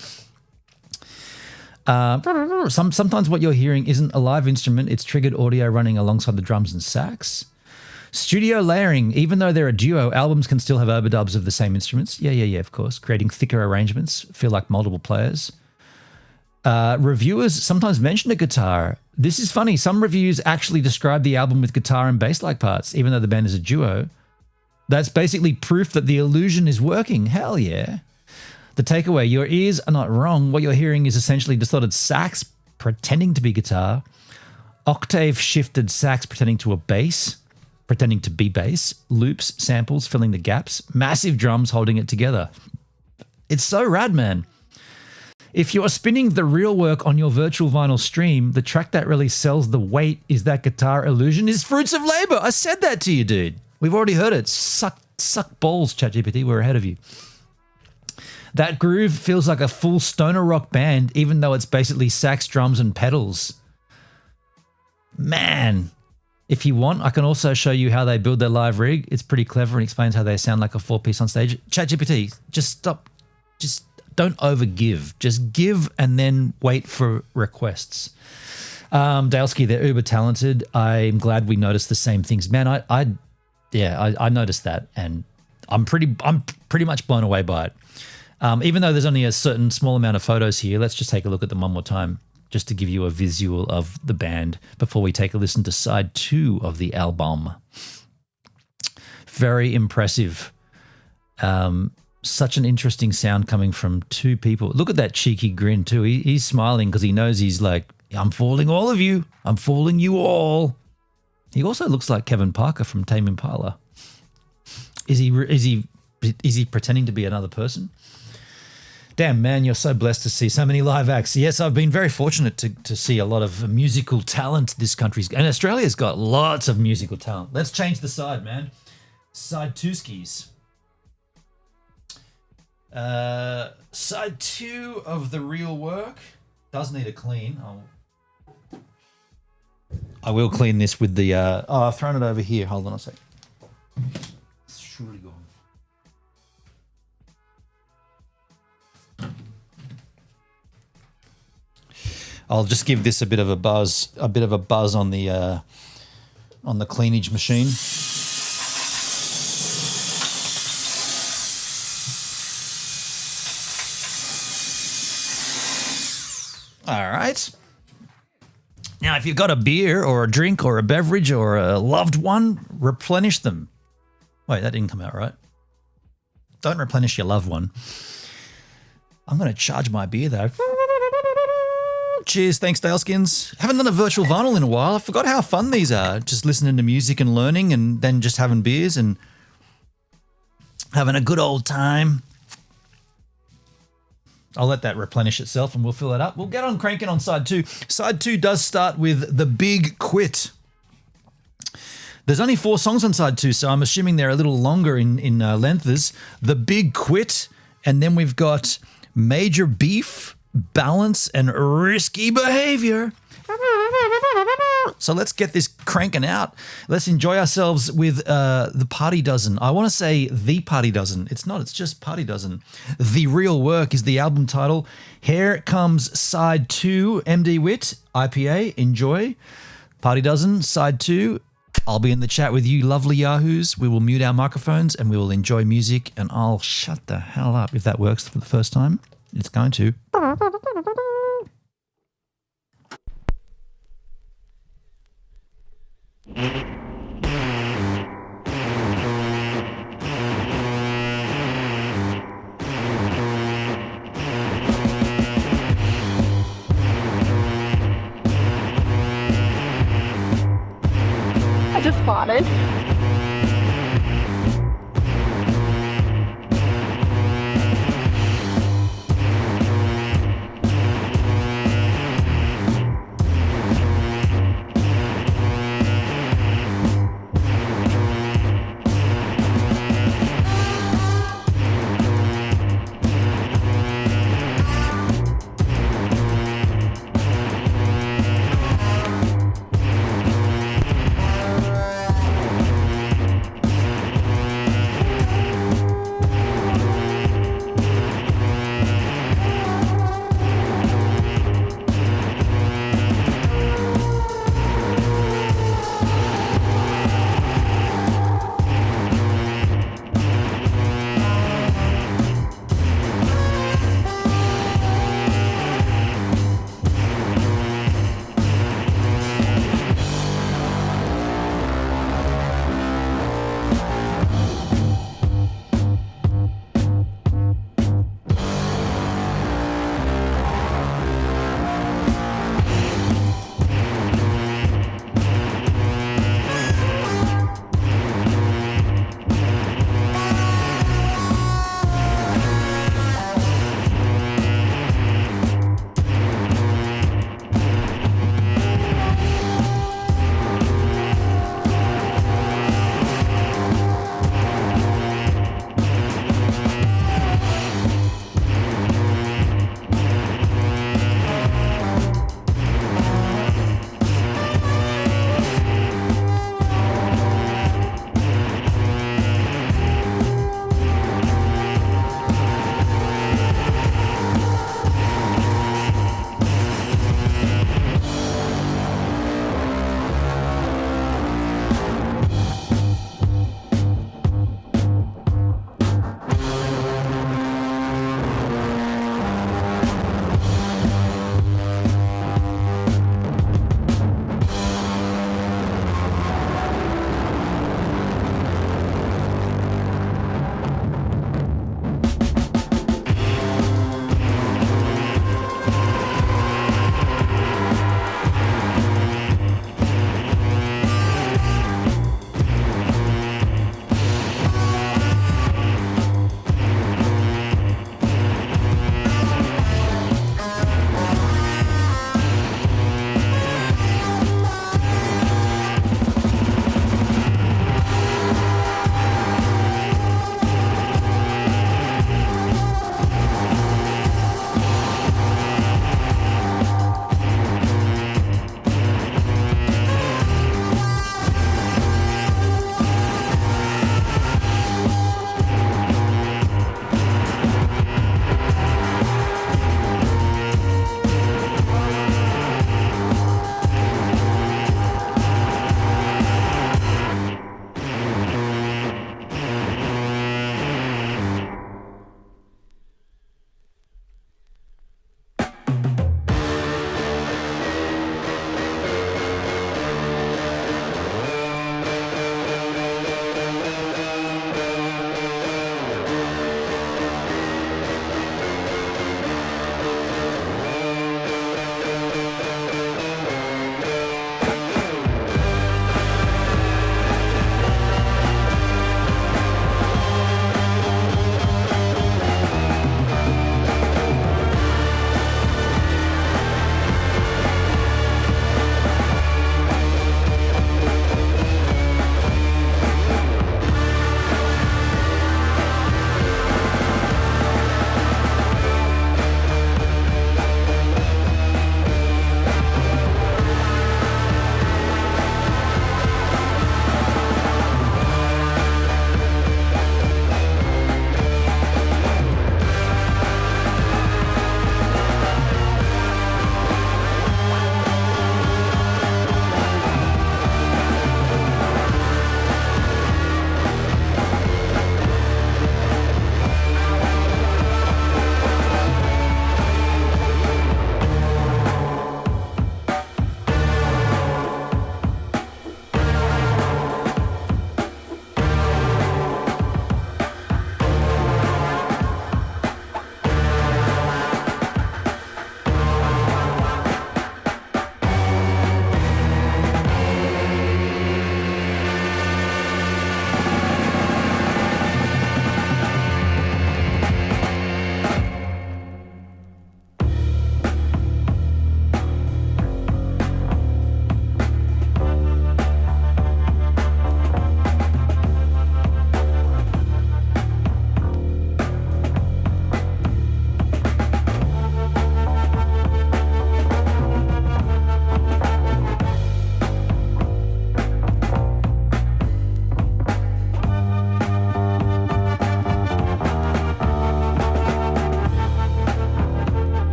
Sometimes what you're hearing isn't a live instrument. It's triggered audio running alongside the drums and sax. Studio layering. Even though they're a duo, albums can still have overdubs of the same instruments. Yeah, of course. Creating thicker arrangements, feel like multiple players. Reviewers sometimes mention a guitar. This is funny. Some reviews actually describe the album with guitar and bass-like parts, even though the band is a duo. That's basically proof that the illusion is working. Hell yeah. The takeaway, your ears are not wrong. What you're hearing is essentially distorted sax pretending to be guitar, octave shifted sax pretending to be bass, loops, samples filling the gaps, massive drums holding it together. It's so rad, man. If you're spinning the real work on your virtual vinyl stream, the track that really sells the weight is that guitar illusion is Fruits of Labor. I said that to you, dude. We've already heard it. Suck balls, ChatGPT. We're ahead of you. That groove feels like a full stoner rock band, even though it's basically sax, drums, and pedals. Man, if you want, I can also show you how they build their live rig. It's pretty clever and explains how they sound like a four-piece on stage. ChatGPT, just stop. Just don't overgive. Just give and then wait for requests. Dalesky, they're uber talented. I'm glad we noticed the same things. Man, I noticed that, and I'm pretty much blown away by it. Even though there's only a certain small amount of photos here, let's just take a look at them one more time, just to give you a visual of the band before we take a listen to side 2 of the album. Very impressive. Such an interesting sound coming from two people. Look at that cheeky grin too. He's smiling because he knows he's like, I'm fooling all of you. I'm fooling you all. He also looks like Kevin Parker from Tame Impala. Is he pretending to be another person? Damn, man, you're so blessed to see so many live acts. Yes, I've been very fortunate to see a lot of musical talent this country's... And Australia's got lots of musical talent. Let's change the side, man. Side 2 skis. Side 2 of the real work. Does need a clean. I will clean this with the... I've thrown it over here. Hold on a sec. It's surely gone. I'll just give this a bit of a buzz on the cleanage machine. All right. Now, if you've got a beer or a drink or a beverage or a loved one, replenish them. Wait, that didn't come out right. Don't replenish your loved one. I'm going to charge my beer, though. Cheers, thanks, Daleskins. Haven't done a virtual vinyl in a while. I forgot how fun these are. Just listening to music and learning and then just having beers and having a good old time. I'll let that replenish itself and we'll fill it up. We'll get on cranking on side 2. Side 2 does start with The Big Quit. There's only 4 songs on side 2, so I'm assuming they're a little longer in lengths. The Big Quit, and then we've got Major Beef, balance and risky behavior. So let's get this cranking out. Let's enjoy ourselves with the Party Dozen. I want to say the Party Dozen. It's not, it's just Party Dozen. The Real Work is the album title. Here comes side 2, MD Wit, IPA, enjoy. Party Dozen, side 2. I'll be in the chat with you lovely yahoos. We will mute our microphones and we will enjoy music, and I'll shut the hell up if that works for the first time. It's going to. I just farted.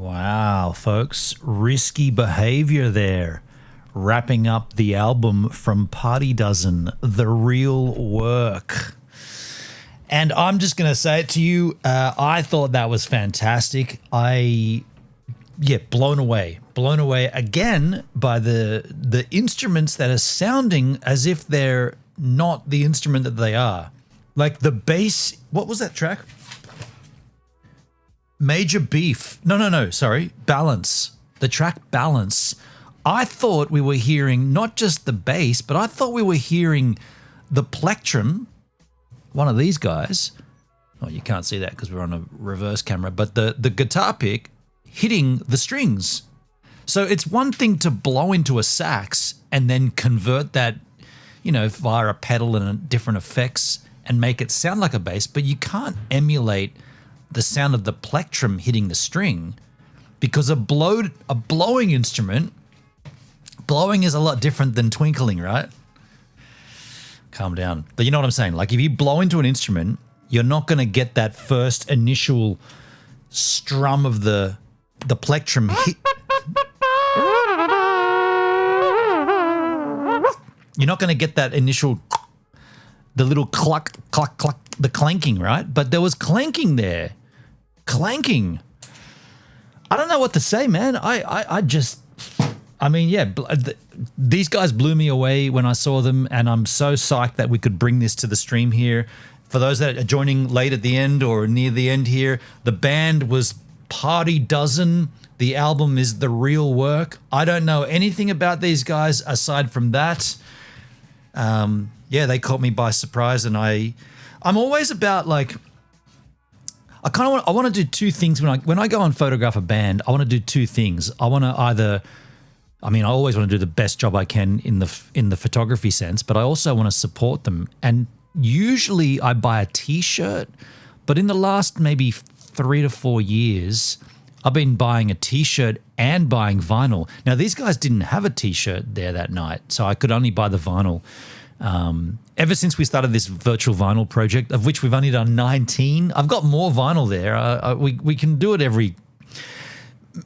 Wow, folks, risky behavior there. Wrapping up the album from Party Dozen, The Real Work. And I'm just going to say it to you, I thought that was fantastic. Blown away again by the instruments that are sounding as if they're not the instrument that they are. Like the bass, what was that track? Major Beef. No, sorry. Balance. The track Balance. I thought we were hearing not just the bass, but I thought we were hearing the plectrum, one of these guys. Oh, you can't see that because we're on a reverse camera, but the guitar pick hitting the strings. So it's one thing to blow into a sax and then convert that, via a pedal and different effects and make it sound like a bass, but you can't emulate the sound of the plectrum hitting the string because a blowing instrument, blowing is a lot different than twinkling, right? Calm down. But you know what I'm saying? Like if you blow into an instrument, you're not going to get that first initial strum of the plectrum hit. You're not going to get that initial, the little cluck, cluck, cluck, the clanking, right? But there was clanking there. Clanking. I don't know what to say, man. These guys blew me away when I saw them, and I'm so psyched that we could bring this to the stream here. For those that are joining late at the end or near the end here, the band was Party Dozen. The album is The Real Work. I don't know anything about these guys aside from that. They caught me by surprise, and I'm always about like, I want to do two things when I go and photograph a band. I want to do two things. I want to I always want to do the best job I can in the photography sense, but I also want to support them. And usually I buy a t-shirt, but in the last maybe 3 to 4 years, I've been buying a t-shirt and buying vinyl. Now, these guys didn't have a t-shirt there that night, so I could only buy the vinyl. Ever since we started this virtual vinyl project, of which we've only done 19, I've got more vinyl there. We can do it every...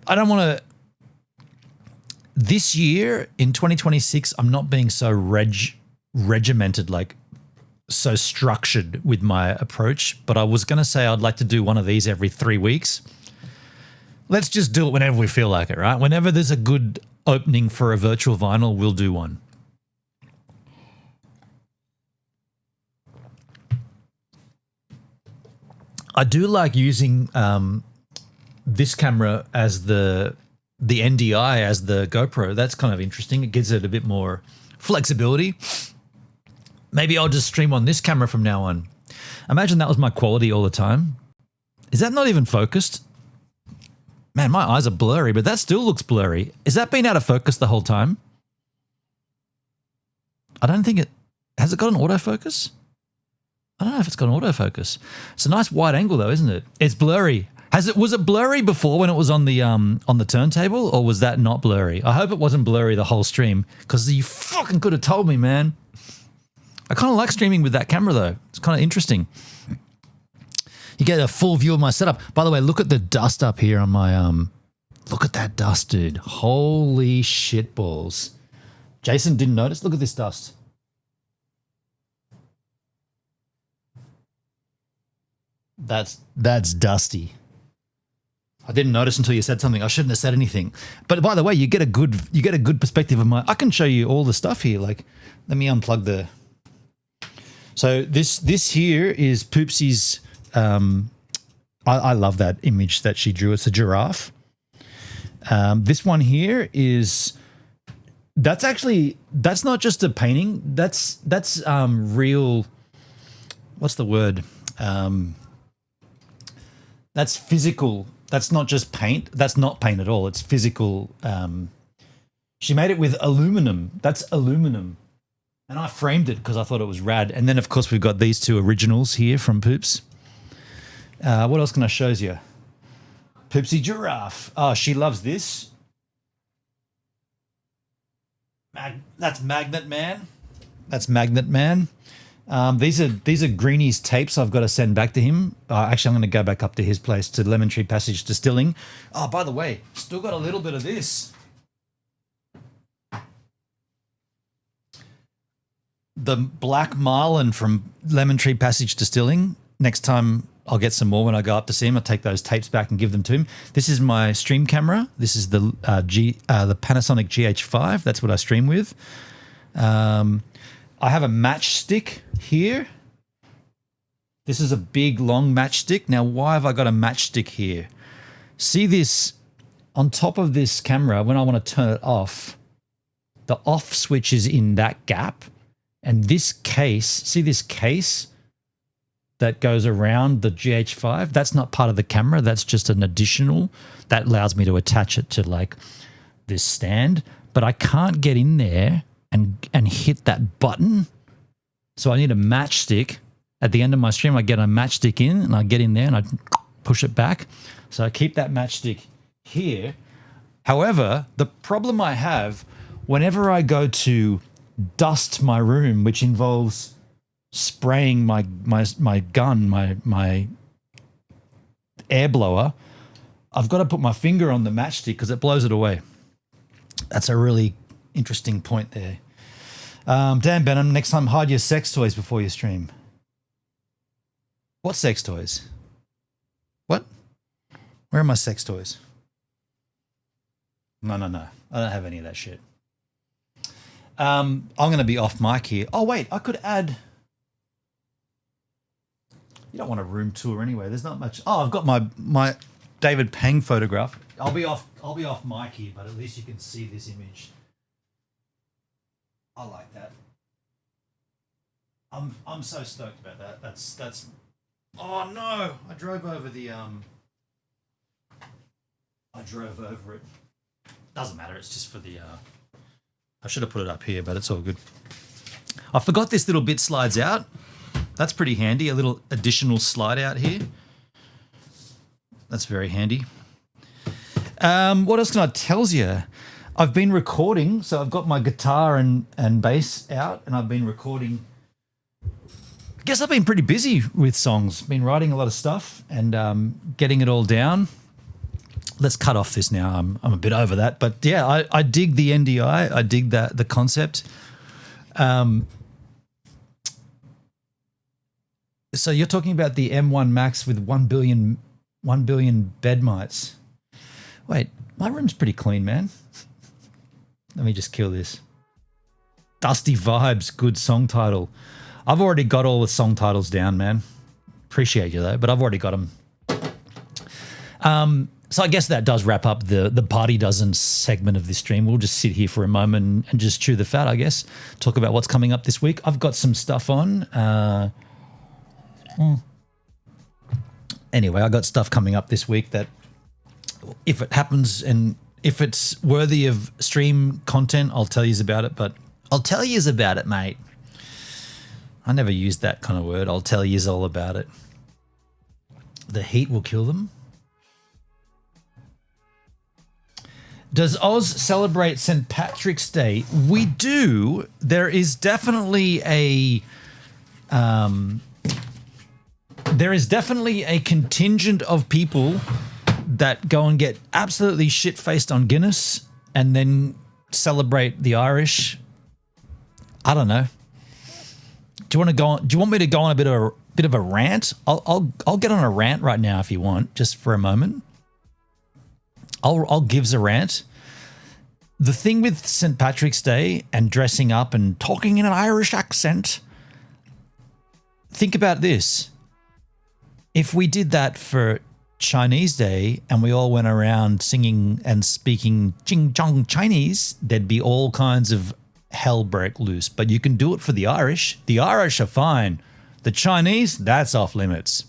I don't want to... This year, in 2026, I'm not being so regimented, like so structured with my approach, but I was going to say I'd like to do one of these every 3 weeks. Let's just do it whenever we feel like it, right? Whenever there's a good opening for a virtual vinyl, we'll do one. I do like using this camera as the NDI as the GoPro. That's kind of interesting. It gives it a bit more flexibility. Maybe I'll just stream on this camera from now on. Imagine that was my quality all the time. Is that not even focused? Man, my eyes are blurry, but that still looks blurry. Has that been out of focus the whole time? I don't think it... Has it got an autofocus? I don't know if it's got an autofocus. It's a nice wide angle though, isn't it? It's blurry. Was it blurry before when it was on the turntable, or was that not blurry? I hope it wasn't blurry the whole stream, because you fucking could have told me, man. I kind of like streaming with that camera though. It's kind of interesting. You get a full view of my setup. By the way, look at the dust up here on my look at that dust, dude. Holy shit balls. Jason didn't notice. Look at this dust. That's dusty. I didn't notice until you said something. I shouldn't have said anything. But by the way, you get a good perspective of my... I can show you all the stuff here. Like, let me unplug the... So this here is Poopsie's... I love that image that she drew. It's a giraffe. This one here is... That's not just a painting. That's real... What's the word? That's physical... That's not just paint. That's not paint at all. It's physical. She made it with aluminum. That's aluminum. And I framed it because I thought it was rad. And then, of course, we've got these two originals here from Poops. What else can I show you? Poopsie Giraffe. Oh, she loves this. That's Magnet Man. That's Magnet Man. These are Greenie's tapes I've got to send back to him. Actually, I'm going to go back up to his place to Lemon Tree Passage Distilling. Oh, by the way, still got a little bit of this. The Black Marlin from Lemon Tree Passage Distilling. Next time I'll get some more when I go up to see him. I'll take those tapes back and give them to him. This is my stream camera. This is the Panasonic GH5. That's what I stream with. I have a matchstick here. This is a big, long matchstick. Now, why have I got a matchstick here? See this on top of this camera, when I want to turn it off, the off switch is in that gap. And this case, see this case that goes around the GH5? That's not part of the camera. That's just an additional. That allows me to attach it to like this stand. But I can't get in there and hit that button. So I need a matchstick. At the end of my stream, I get a matchstick in and I get in there and I push it back. So I keep that matchstick here. However, the problem I have whenever I go to dust my room, which involves spraying my gun, my air blower, I've got to put my finger on the matchstick because it blows it away. That's a really interesting point there. Dan Benham, next time hide your sex toys before you stream. What sex toys? What? Where are my sex toys? No. I don't have any of that shit. I'm going to be off mic here. Oh, wait, I could add... You don't want a room tour anyway. There's not much... Oh, I've got my David Peng photograph. I'll be off mic here, but at least you can see this image. I like that. I'm so stoked about that. That's... Oh, no! I drove over it. Doesn't matter. It's just for the... I should have put it up here, but it's all good. I forgot this little bit slides out. That's pretty handy. A little additional slide out here. That's very handy. What else can I tell you? I've been recording, so I've got my guitar and bass out, and I've been recording. I guess I've been pretty busy with songs. Been writing a lot of stuff and getting it all down. Let's cut off this now. I'm a bit over that, but yeah, I dig the NDI. I dig the concept. So you're talking about the M1 Max with 1 billion bed mites. Wait, my room's pretty clean, man. Let me just kill this. Dusty Vibes, good song title. I've already got all the song titles down, man. Appreciate you though, but I've already got them. So I guess that does wrap up the Party Dozen segment of this stream. We'll just sit here for a moment and just chew the fat, I guess. Talk about what's coming up this week. I've got some stuff on. Anyway, I got stuff coming up this week that if it happens and if it's worthy of stream content, I'll tell you about it. But I'll tell you about it, mate. I never used that kind of word. I'll tell you all about it. The heat will kill them. Does Oz celebrate St. Patrick's Day? We do. There is definitely a contingent of people that go and get absolutely shit-faced on Guinness and then celebrate the Irish. I don't know. Do you want me to go on a bit of a rant? I'll get on a rant right now if you want, just for a moment. I'll give a rant. The thing with St. Patrick's Day and dressing up and talking in an Irish accent, think about this. If we did that for Chinese Day and we all went around singing and speaking Jing Chong Chinese, there'd be all kinds of hell break loose. But you can do it for the Irish. The Irish are fine. The Chinese, that's off limits.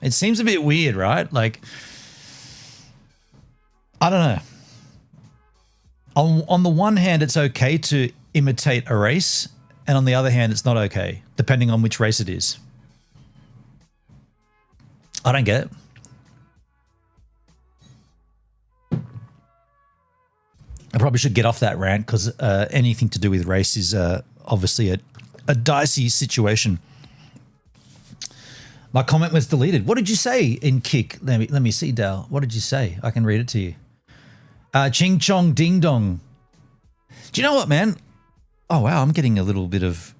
It seems a bit weird, right? Like, I don't know. On the one hand, it's okay to imitate a race, and on the other hand, it's not okay, depending on which race it is. I don't get it. I probably should get off that rant because anything to do with race is obviously a dicey situation. My comment was deleted. What did you say in Kick? Let me see, Dale. What did you say? I can read it to you. Ching chong ding dong. Do you know what, man? Oh, wow, I'm getting a little bit of...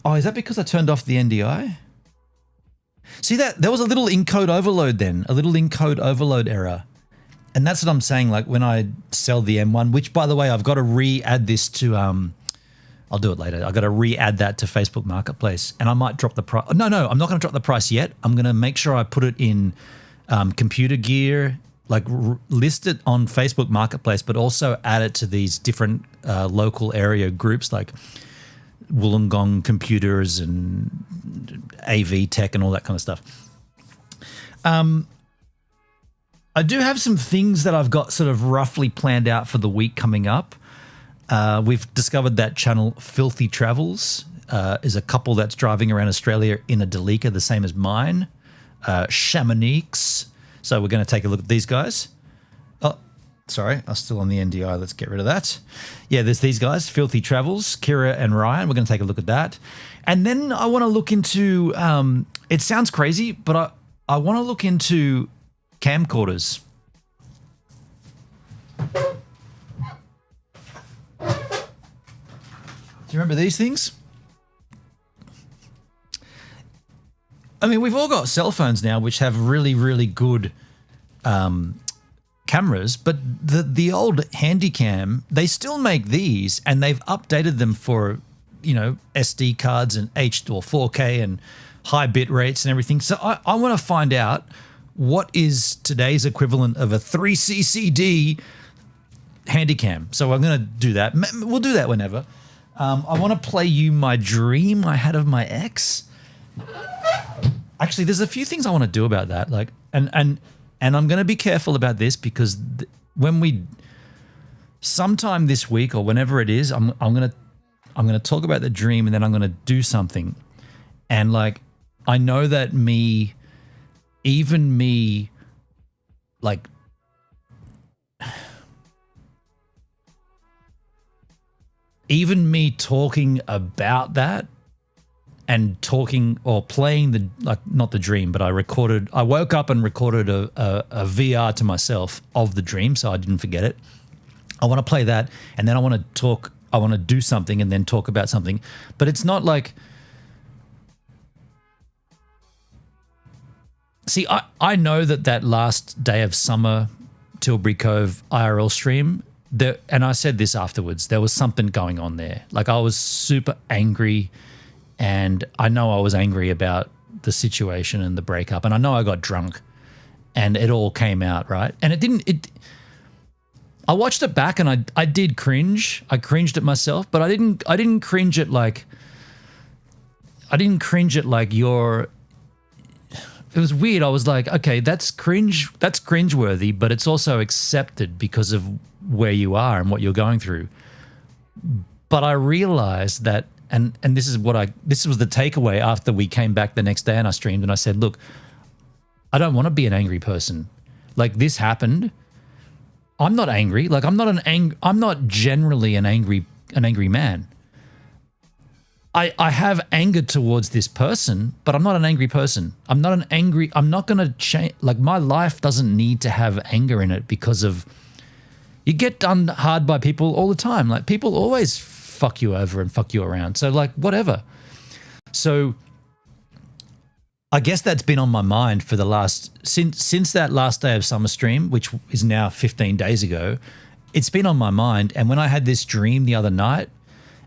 Oh, is that because I turned off the NDI? See that? There was a little encode overload then. A little encode overload error. And that's what I'm saying, like when I sell the M1, which, by the way, I've got to re-add this to... I'll do it later. I've got to re-add that to Facebook Marketplace, and I might drop the price. No, I'm not going to drop the price yet. I'm going to make sure I put it in Computer Gear, like list it on Facebook Marketplace, but also add it to these different local area groups like Wollongong Computers and AV Tech and all that kind of stuff. I do have some things that I've got sort of roughly planned out for the week coming up. We've discovered that channel Filthy Travels is a couple that's driving around Australia in a Delica, the same as mine. Chamonix. So we're going to take a look at these guys. Oh, sorry, I'm still on the NDI. Let's get rid of that. Yeah, there's these guys, Filthy Travels, Kira and Ryan. We're going to take a look at that. And then I want to look into, it sounds crazy, but I want to look into camcorders. Do you remember these things? I mean, we've all got cell phones now which have really, really good cameras, but the old Handycam, they still make these and they've updated them for, you know, SD cards and H or 4K and high bit rates and everything. So I want to find out what is today's equivalent of a 3CCD Handycam. So I'm going to do that. We'll do that whenever. I want to play you my dream I had of my ex. Actually, there's a few things I want to do about that. Like, and I'm going to be careful about this because when we, sometime this week or whenever it is, I'm going to talk about the dream and then I'm going to do something. And like, I know that even me, like, even me talking about that and talking or playing the, like, not the dream, but I woke up and recorded a VR to myself of the dream so I didn't forget it. I want to play that and then I want to do something and then talk about something. But it's not like, see, I know that last day of summer Tilbury Cove IRL stream, and I said this afterwards, there was something going on there. Like I was super angry and I know I was angry about the situation and the breakup and I know I got drunk and it all came out, right? And I watched it back and I did cringe. I cringed at myself, but I didn't cringe at like, it was weird. I was like, okay, that's cringeworthy, but it's also accepted because of where you are and what you're going through. But I realized that, and this was the takeaway after we came back the next day and I streamed and I said, look, I don't want to be an angry person. Like this happened. I'm not angry. Like I'm not generally an angry man. I have anger towards this person, but I'm not an angry person. I'm not going to change. Like my life doesn't need to have anger in it because of, you get done hard by people all the time. Like people always fuck you over and fuck you around. So like whatever. So I guess that's been on my mind for the since that last day of summer stream, which is now 15 days ago, it's been on my mind. And when I had this dream the other night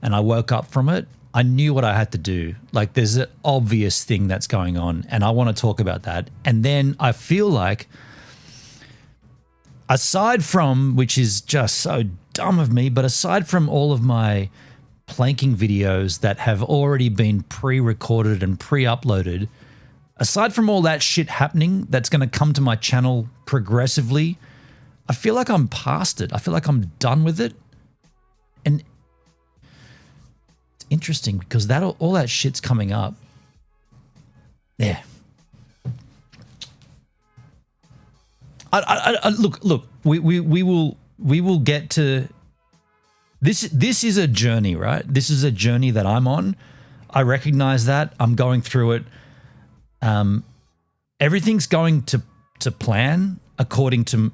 and I woke up from it, I knew what I had to do. Like there's an obvious thing that's going on and I want to talk about that. And then I feel like, aside from, which is just so dumb of me, but aside from all of my planking videos that have already been pre-recorded and pre-uploaded, aside from all that shit happening that's going to come to my channel progressively, I feel like I'm past it. I feel like I'm done with it. And it's interesting because all that shit's coming up. Yeah. Look. We will get to this. This is a journey, right? This is a journey that I'm on. I recognize that. I'm going through it. Everything's going to plan according to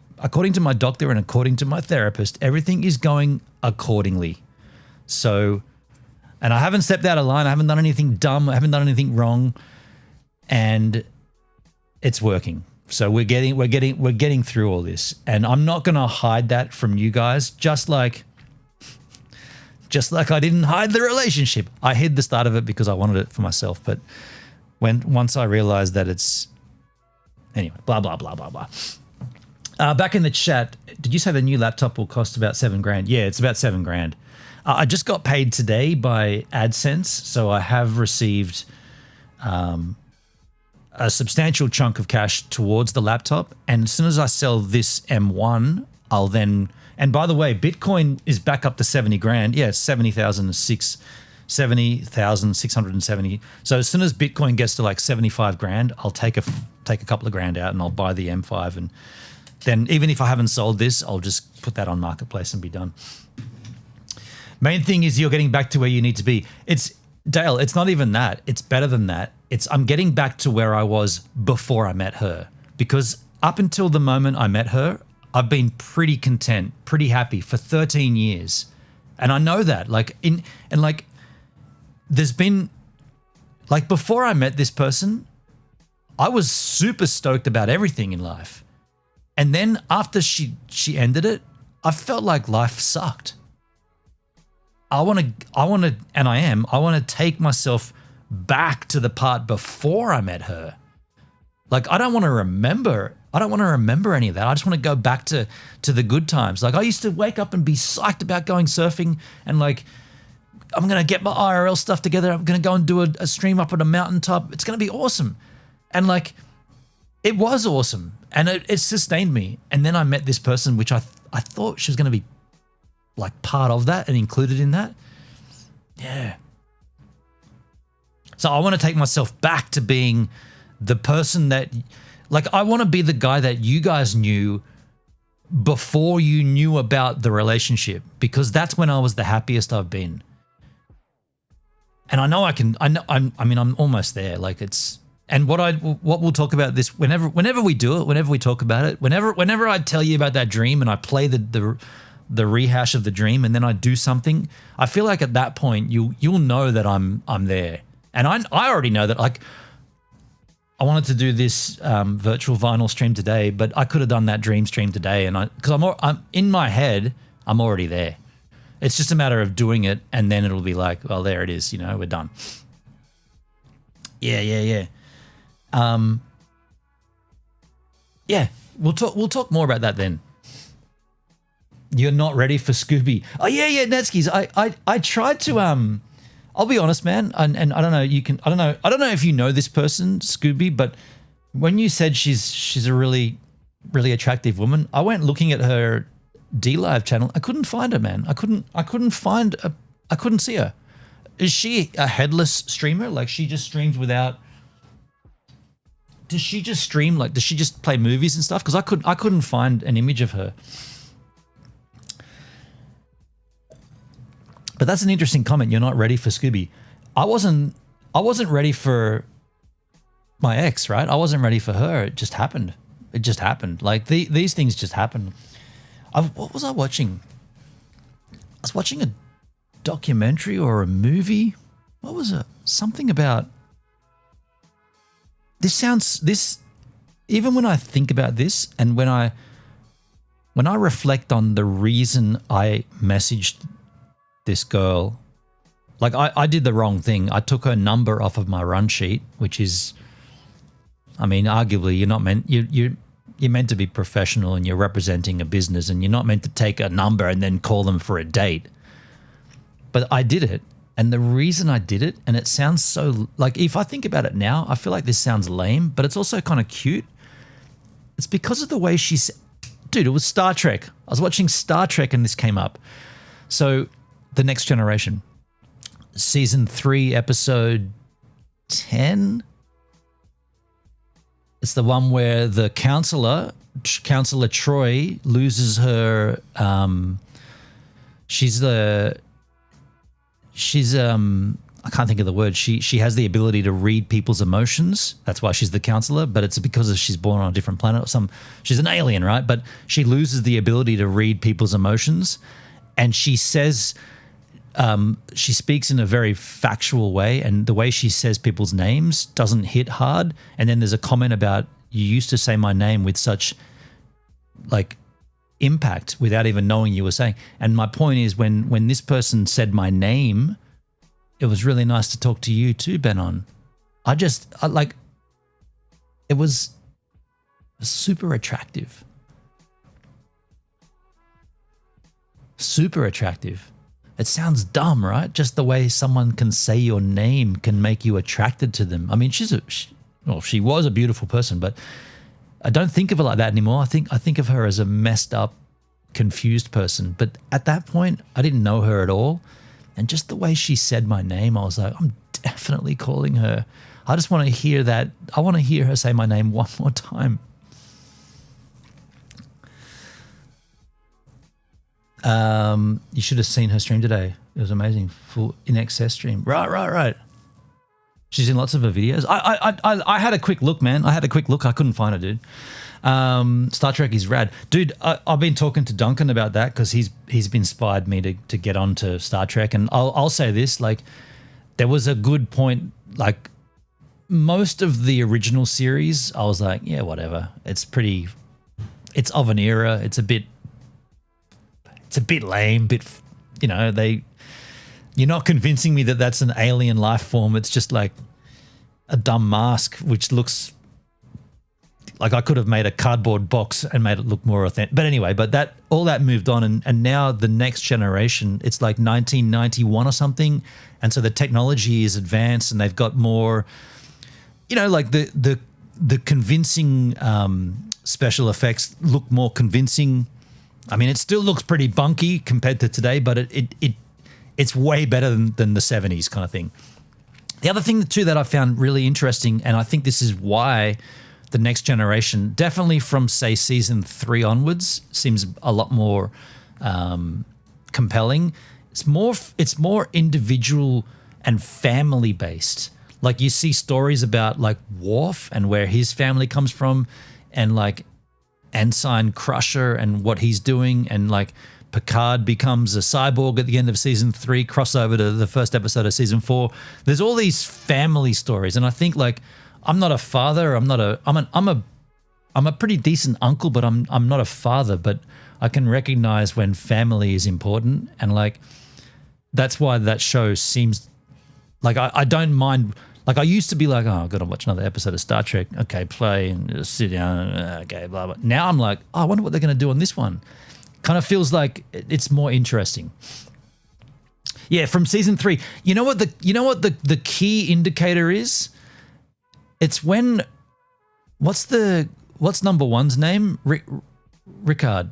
my doctor and according to my therapist. Everything is going accordingly. So, and I haven't stepped out of line. I haven't done anything dumb. I haven't done anything wrong, and it's working. So we're getting through all this, and I'm not going to hide that from you guys. Just like I didn't hide the relationship. I hid the start of it because I wanted it for myself. But once I realized that it's anyway, blah blah blah blah blah. Back in the chat, did you say the new laptop will cost about $7,000? Yeah, it's about $7,000. I just got paid today by AdSense, so I have received a substantial chunk of cash towards the laptop. And as soon as I sell this M1, I'll then. And by the way, Bitcoin is back up to $70,000. Yeah, 70,670. So as soon as Bitcoin gets to like $75,000, I'll take a couple of grand out and I'll buy the M5. And then even if I haven't sold this, I'll just put that on Marketplace and be done. Main thing is you're getting back to where you need to be. It's Dale. It's not even that. It's better than that. I'm getting back to where I was before I met her, because up until the moment I met her, I've been pretty content, pretty happy for 13 years. And I know that there's been like before I met this person, I was super stoked about everything in life. And then after she ended it, I felt like life sucked. I want to take myself back to the part before I met her. Like, I don't want to remember any of that. I just want to go back to the good times. Like, I used to wake up and be psyched about going surfing and like, I'm going to get my IRL stuff together. I'm going to go and do a stream up at a mountaintop. It's going to be awesome. And like, it was awesome. And it sustained me. And then I met this person, which I thought she was going to be like part of that and included in that. Yeah. So I want to take myself back to being the person that, like, I want to be the guy that you guys knew before you knew about the relationship, because that's when I was the happiest I've been. And I know I'm almost there. Like, it's, and what we'll talk about this whenever we do it, whenever we talk about it, whenever I tell you about that dream and I play the rehash of the dream and then I do something, I feel like at that point you'll know that I'm there. And I already know that, like, I wanted to do this virtual vinyl stream today, but I could have done that dream stream today, and because I'm in my head, I'm already there. It's just a matter of doing it, and then it'll be like, well, there it is. You know, we're done. Yeah. Yeah, we'll talk more about that then. You're not ready for Scooby. Oh yeah, Netskis. I tried to I'll be honest, man, and I don't know. I don't know if you know this person, Scooby, but when you said she's a really, really attractive woman, I went looking at her DLive channel. I couldn't find her, man. I couldn't see her. Is she a headless streamer? Like, she just streams without? Does she just stream? Like, does she just play movies and stuff? Because I couldn't find an image of her. But that's an interesting comment. You're not ready for Scooby. I wasn't ready for my ex, right? I wasn't ready for her. It just happened. Like, these things just happen. What was I watching? I was watching a documentary or a movie. What was it? Something about this. Even when I think about this, and when I reflect on the reason I messaged this girl, like, I did the wrong thing. I took her number off of my run sheet, which is, I mean, arguably you're meant to be professional and you're representing a business, and you're not meant to take a number and then call them for a date. But I did it. And the reason I did it, and it sounds so, like, if I think about it now, I feel like this sounds lame, but it's also kind of cute. It's because of the way dude, it was Star Trek. I was watching Star Trek and this came up. So, The Next Generation, season 3, episode 10. It's the one where the Counselor Troy, loses her. She's I can't think of the word. She has the ability to read people's emotions. That's why she's the counselor, but it's because she's born on a different planet or she's an alien, right? But she loses the ability to read people's emotions, and she says she speaks in a very factual way, and the way she says people's names doesn't hit hard. And then there's a comment about, you used to say my name with such like impact without even knowing you were saying. And my point is, when this person said my name, it was really nice to talk to you too, Benon. It was super attractive. Super attractive. It sounds dumb, right? Just the way someone can say your name can make you attracted to them. I mean, she was a beautiful person, but I don't think of her like that anymore. I think of her as a messed up, confused person. But at that point, I didn't know her at all. And just the way she said my name, I was like, I'm definitely calling her. I just want to hear that. I want to hear her say my name one more time. You should have seen her stream today. It was amazing. Full In Excess stream. Right. She's in lots of her videos. I had a quick look, man. I couldn't find her, dude. Star Trek is rad. Dude, I've been talking to Duncan about that because he's inspired me to get onto Star Trek. And I'll say this, like, there was a good point, like, most of the original series, I was like, yeah, whatever. It's of an era. It's a bit lame, you're not convincing me that that's an alien life form. It's just like a dumb mask, which looks like I could have made a cardboard box and made it look more authentic. But anyway, all that moved on, and now the next generation, it's like 1991 or something, and so the technology is advanced, and they've got more, like the convincing special effects look more convincing. I mean, it still looks pretty bunky compared to today, but it's way better than the 70s kind of thing. The other thing, too, that I found really interesting, and I think this is why the next generation, definitely from, say, season 3 onwards, seems a lot more compelling. It's more individual and family based. Like, you see stories about like Worf and where his family comes from, and like Ensign Crusher and what he's doing, and like Picard becomes a cyborg at the end of season 3, crossover to the first episode of season 4. There's all these family stories, and I think, like, I'm not a father. I'm a pretty decent uncle, but I'm not a father. But I can recognize when family is important, and like that's why that show seems like I don't mind. Like, I used to be like, oh, I've got to watch another episode of Star Trek. Okay, play and just sit down. Okay, blah, blah. Now I'm like, oh, I wonder what they're going to do on this one. Kind of feels like it's more interesting. Yeah, from season 3. You know what the key indicator is? It's when what's number one's name? Picard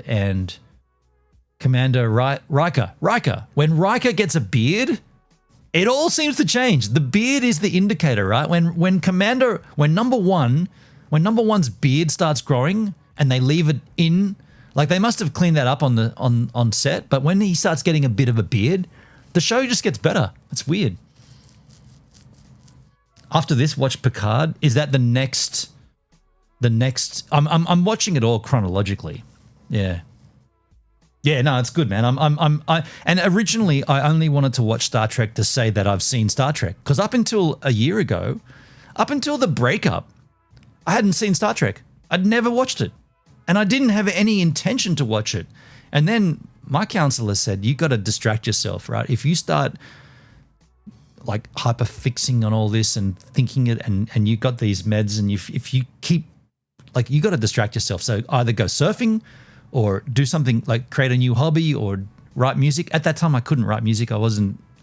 and Commander Riker. When Riker gets a beard, it all seems to change. The beard is the indicator, right? When number one's beard starts growing and they leave it in, like, they must have cleaned that up on set, but when he starts getting a bit of a beard, the show just gets better. It's weird. After this, watch Picard. Is that the next? I'm watching it all chronologically. Yeah. Yeah, no, it's good, man. And originally I only wanted to watch Star Trek to say that I've seen Star Trek, because up until a year ago, up until the breakup, I hadn't seen Star Trek. I'd never watched it, and I didn't have any intention to watch it. And then my counselor said, you got to distract yourself, right? If you start like hyper fixing on all this and thinking it, and you got these meds, and if you keep, like, you got to distract yourself. So either go surfing, or do something like create a new hobby, or write music. At that time, I couldn't write music. I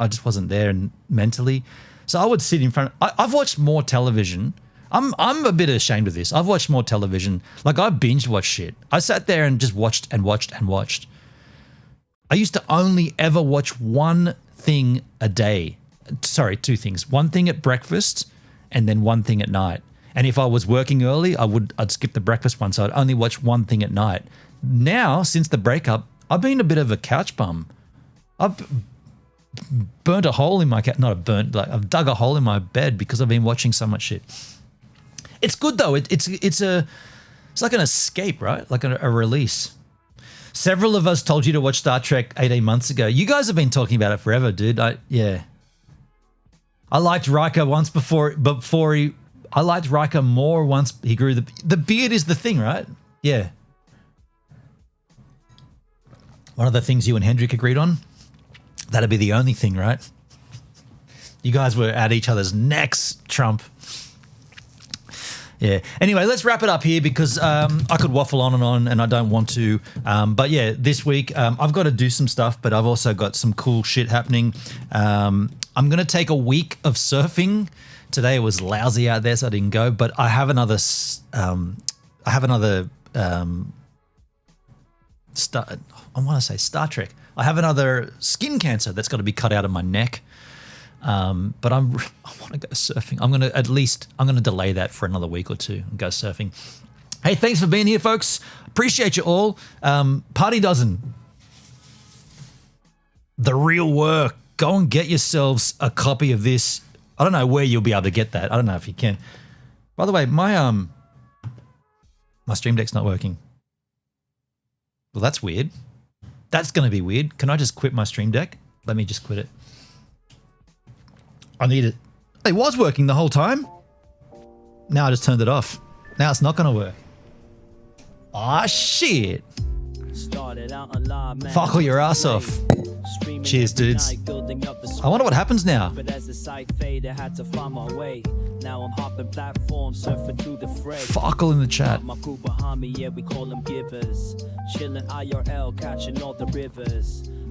just wasn't there and mentally. So I would sit in front. I've watched more television. I'm a bit ashamed of this. I've watched more television. Like, I binge watched shit. I sat there and just watched and watched and watched. I used to only ever watch one thing a day. Sorry, 2 things. One thing at breakfast, and then one thing at night. And if I was working early, I'd skip the breakfast one, so I'd only watch one thing at night. Now, since the breakup, I've been a bit of a couch bum. burnt a hole in my not a burnt, like I've dug a hole in my bed because I've been watching so much shit. It's good though. It's like an escape, right? Like a release. Several of us told you to watch Star Trek 18 months ago. You guys have been talking about it forever, dude. Yeah. I liked Riker once I liked Riker more once he grew the beard is the thing, right? Yeah. One of the things you and Hendrik agreed on. That'd be the only thing, right? You guys were at each other's necks, Trump. Yeah. Anyway, let's wrap it up here because I could waffle on and I don't want to. But yeah, this week I've got to do some stuff, but I've also got some cool shit happening. I'm going to take a week of surfing. Today it was lousy out there, so I didn't go. But I have another. I want to say Star Trek. I have another skin cancer that's got to be cut out of my neck. But I want to go surfing. I'm going to delay that for another week or two and go surfing. Hey, thanks for being here, folks. Appreciate you all. Party Dozen. The Real Work. Go and get yourselves a copy of this. I don't know where you'll be able to get that. I don't know if you can. By the way, my Stream Deck's not working. Well, that's weird. That's going to be weird. Can I just quit my Stream Deck? Let me just quit it. I need it. It was working the whole time. Now I just turned it off. Now it's not going to work. Ah, shit. Fuck all your ass off. Cheers, dudes. I wonder what happens now. Fuck all in the chat.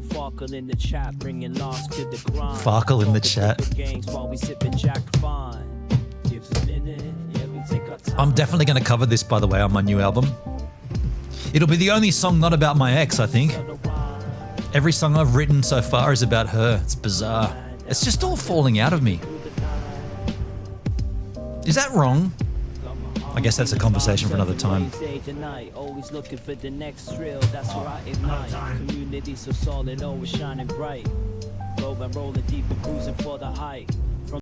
Farkle in the chat, bringing lost to the grind. Farkle in the chat. I'm definitely going to cover this, by the way, on my new album. It'll be the only song not about my ex, I think. Every song I've written so far is about her. It's bizarre. It's just all falling out of me. Is that wrong? I guess that's a conversation for another time. Always looking for the next thrill, that's where I ignite. Community so solid, always shining bright. Rolling deep and cruising for the height.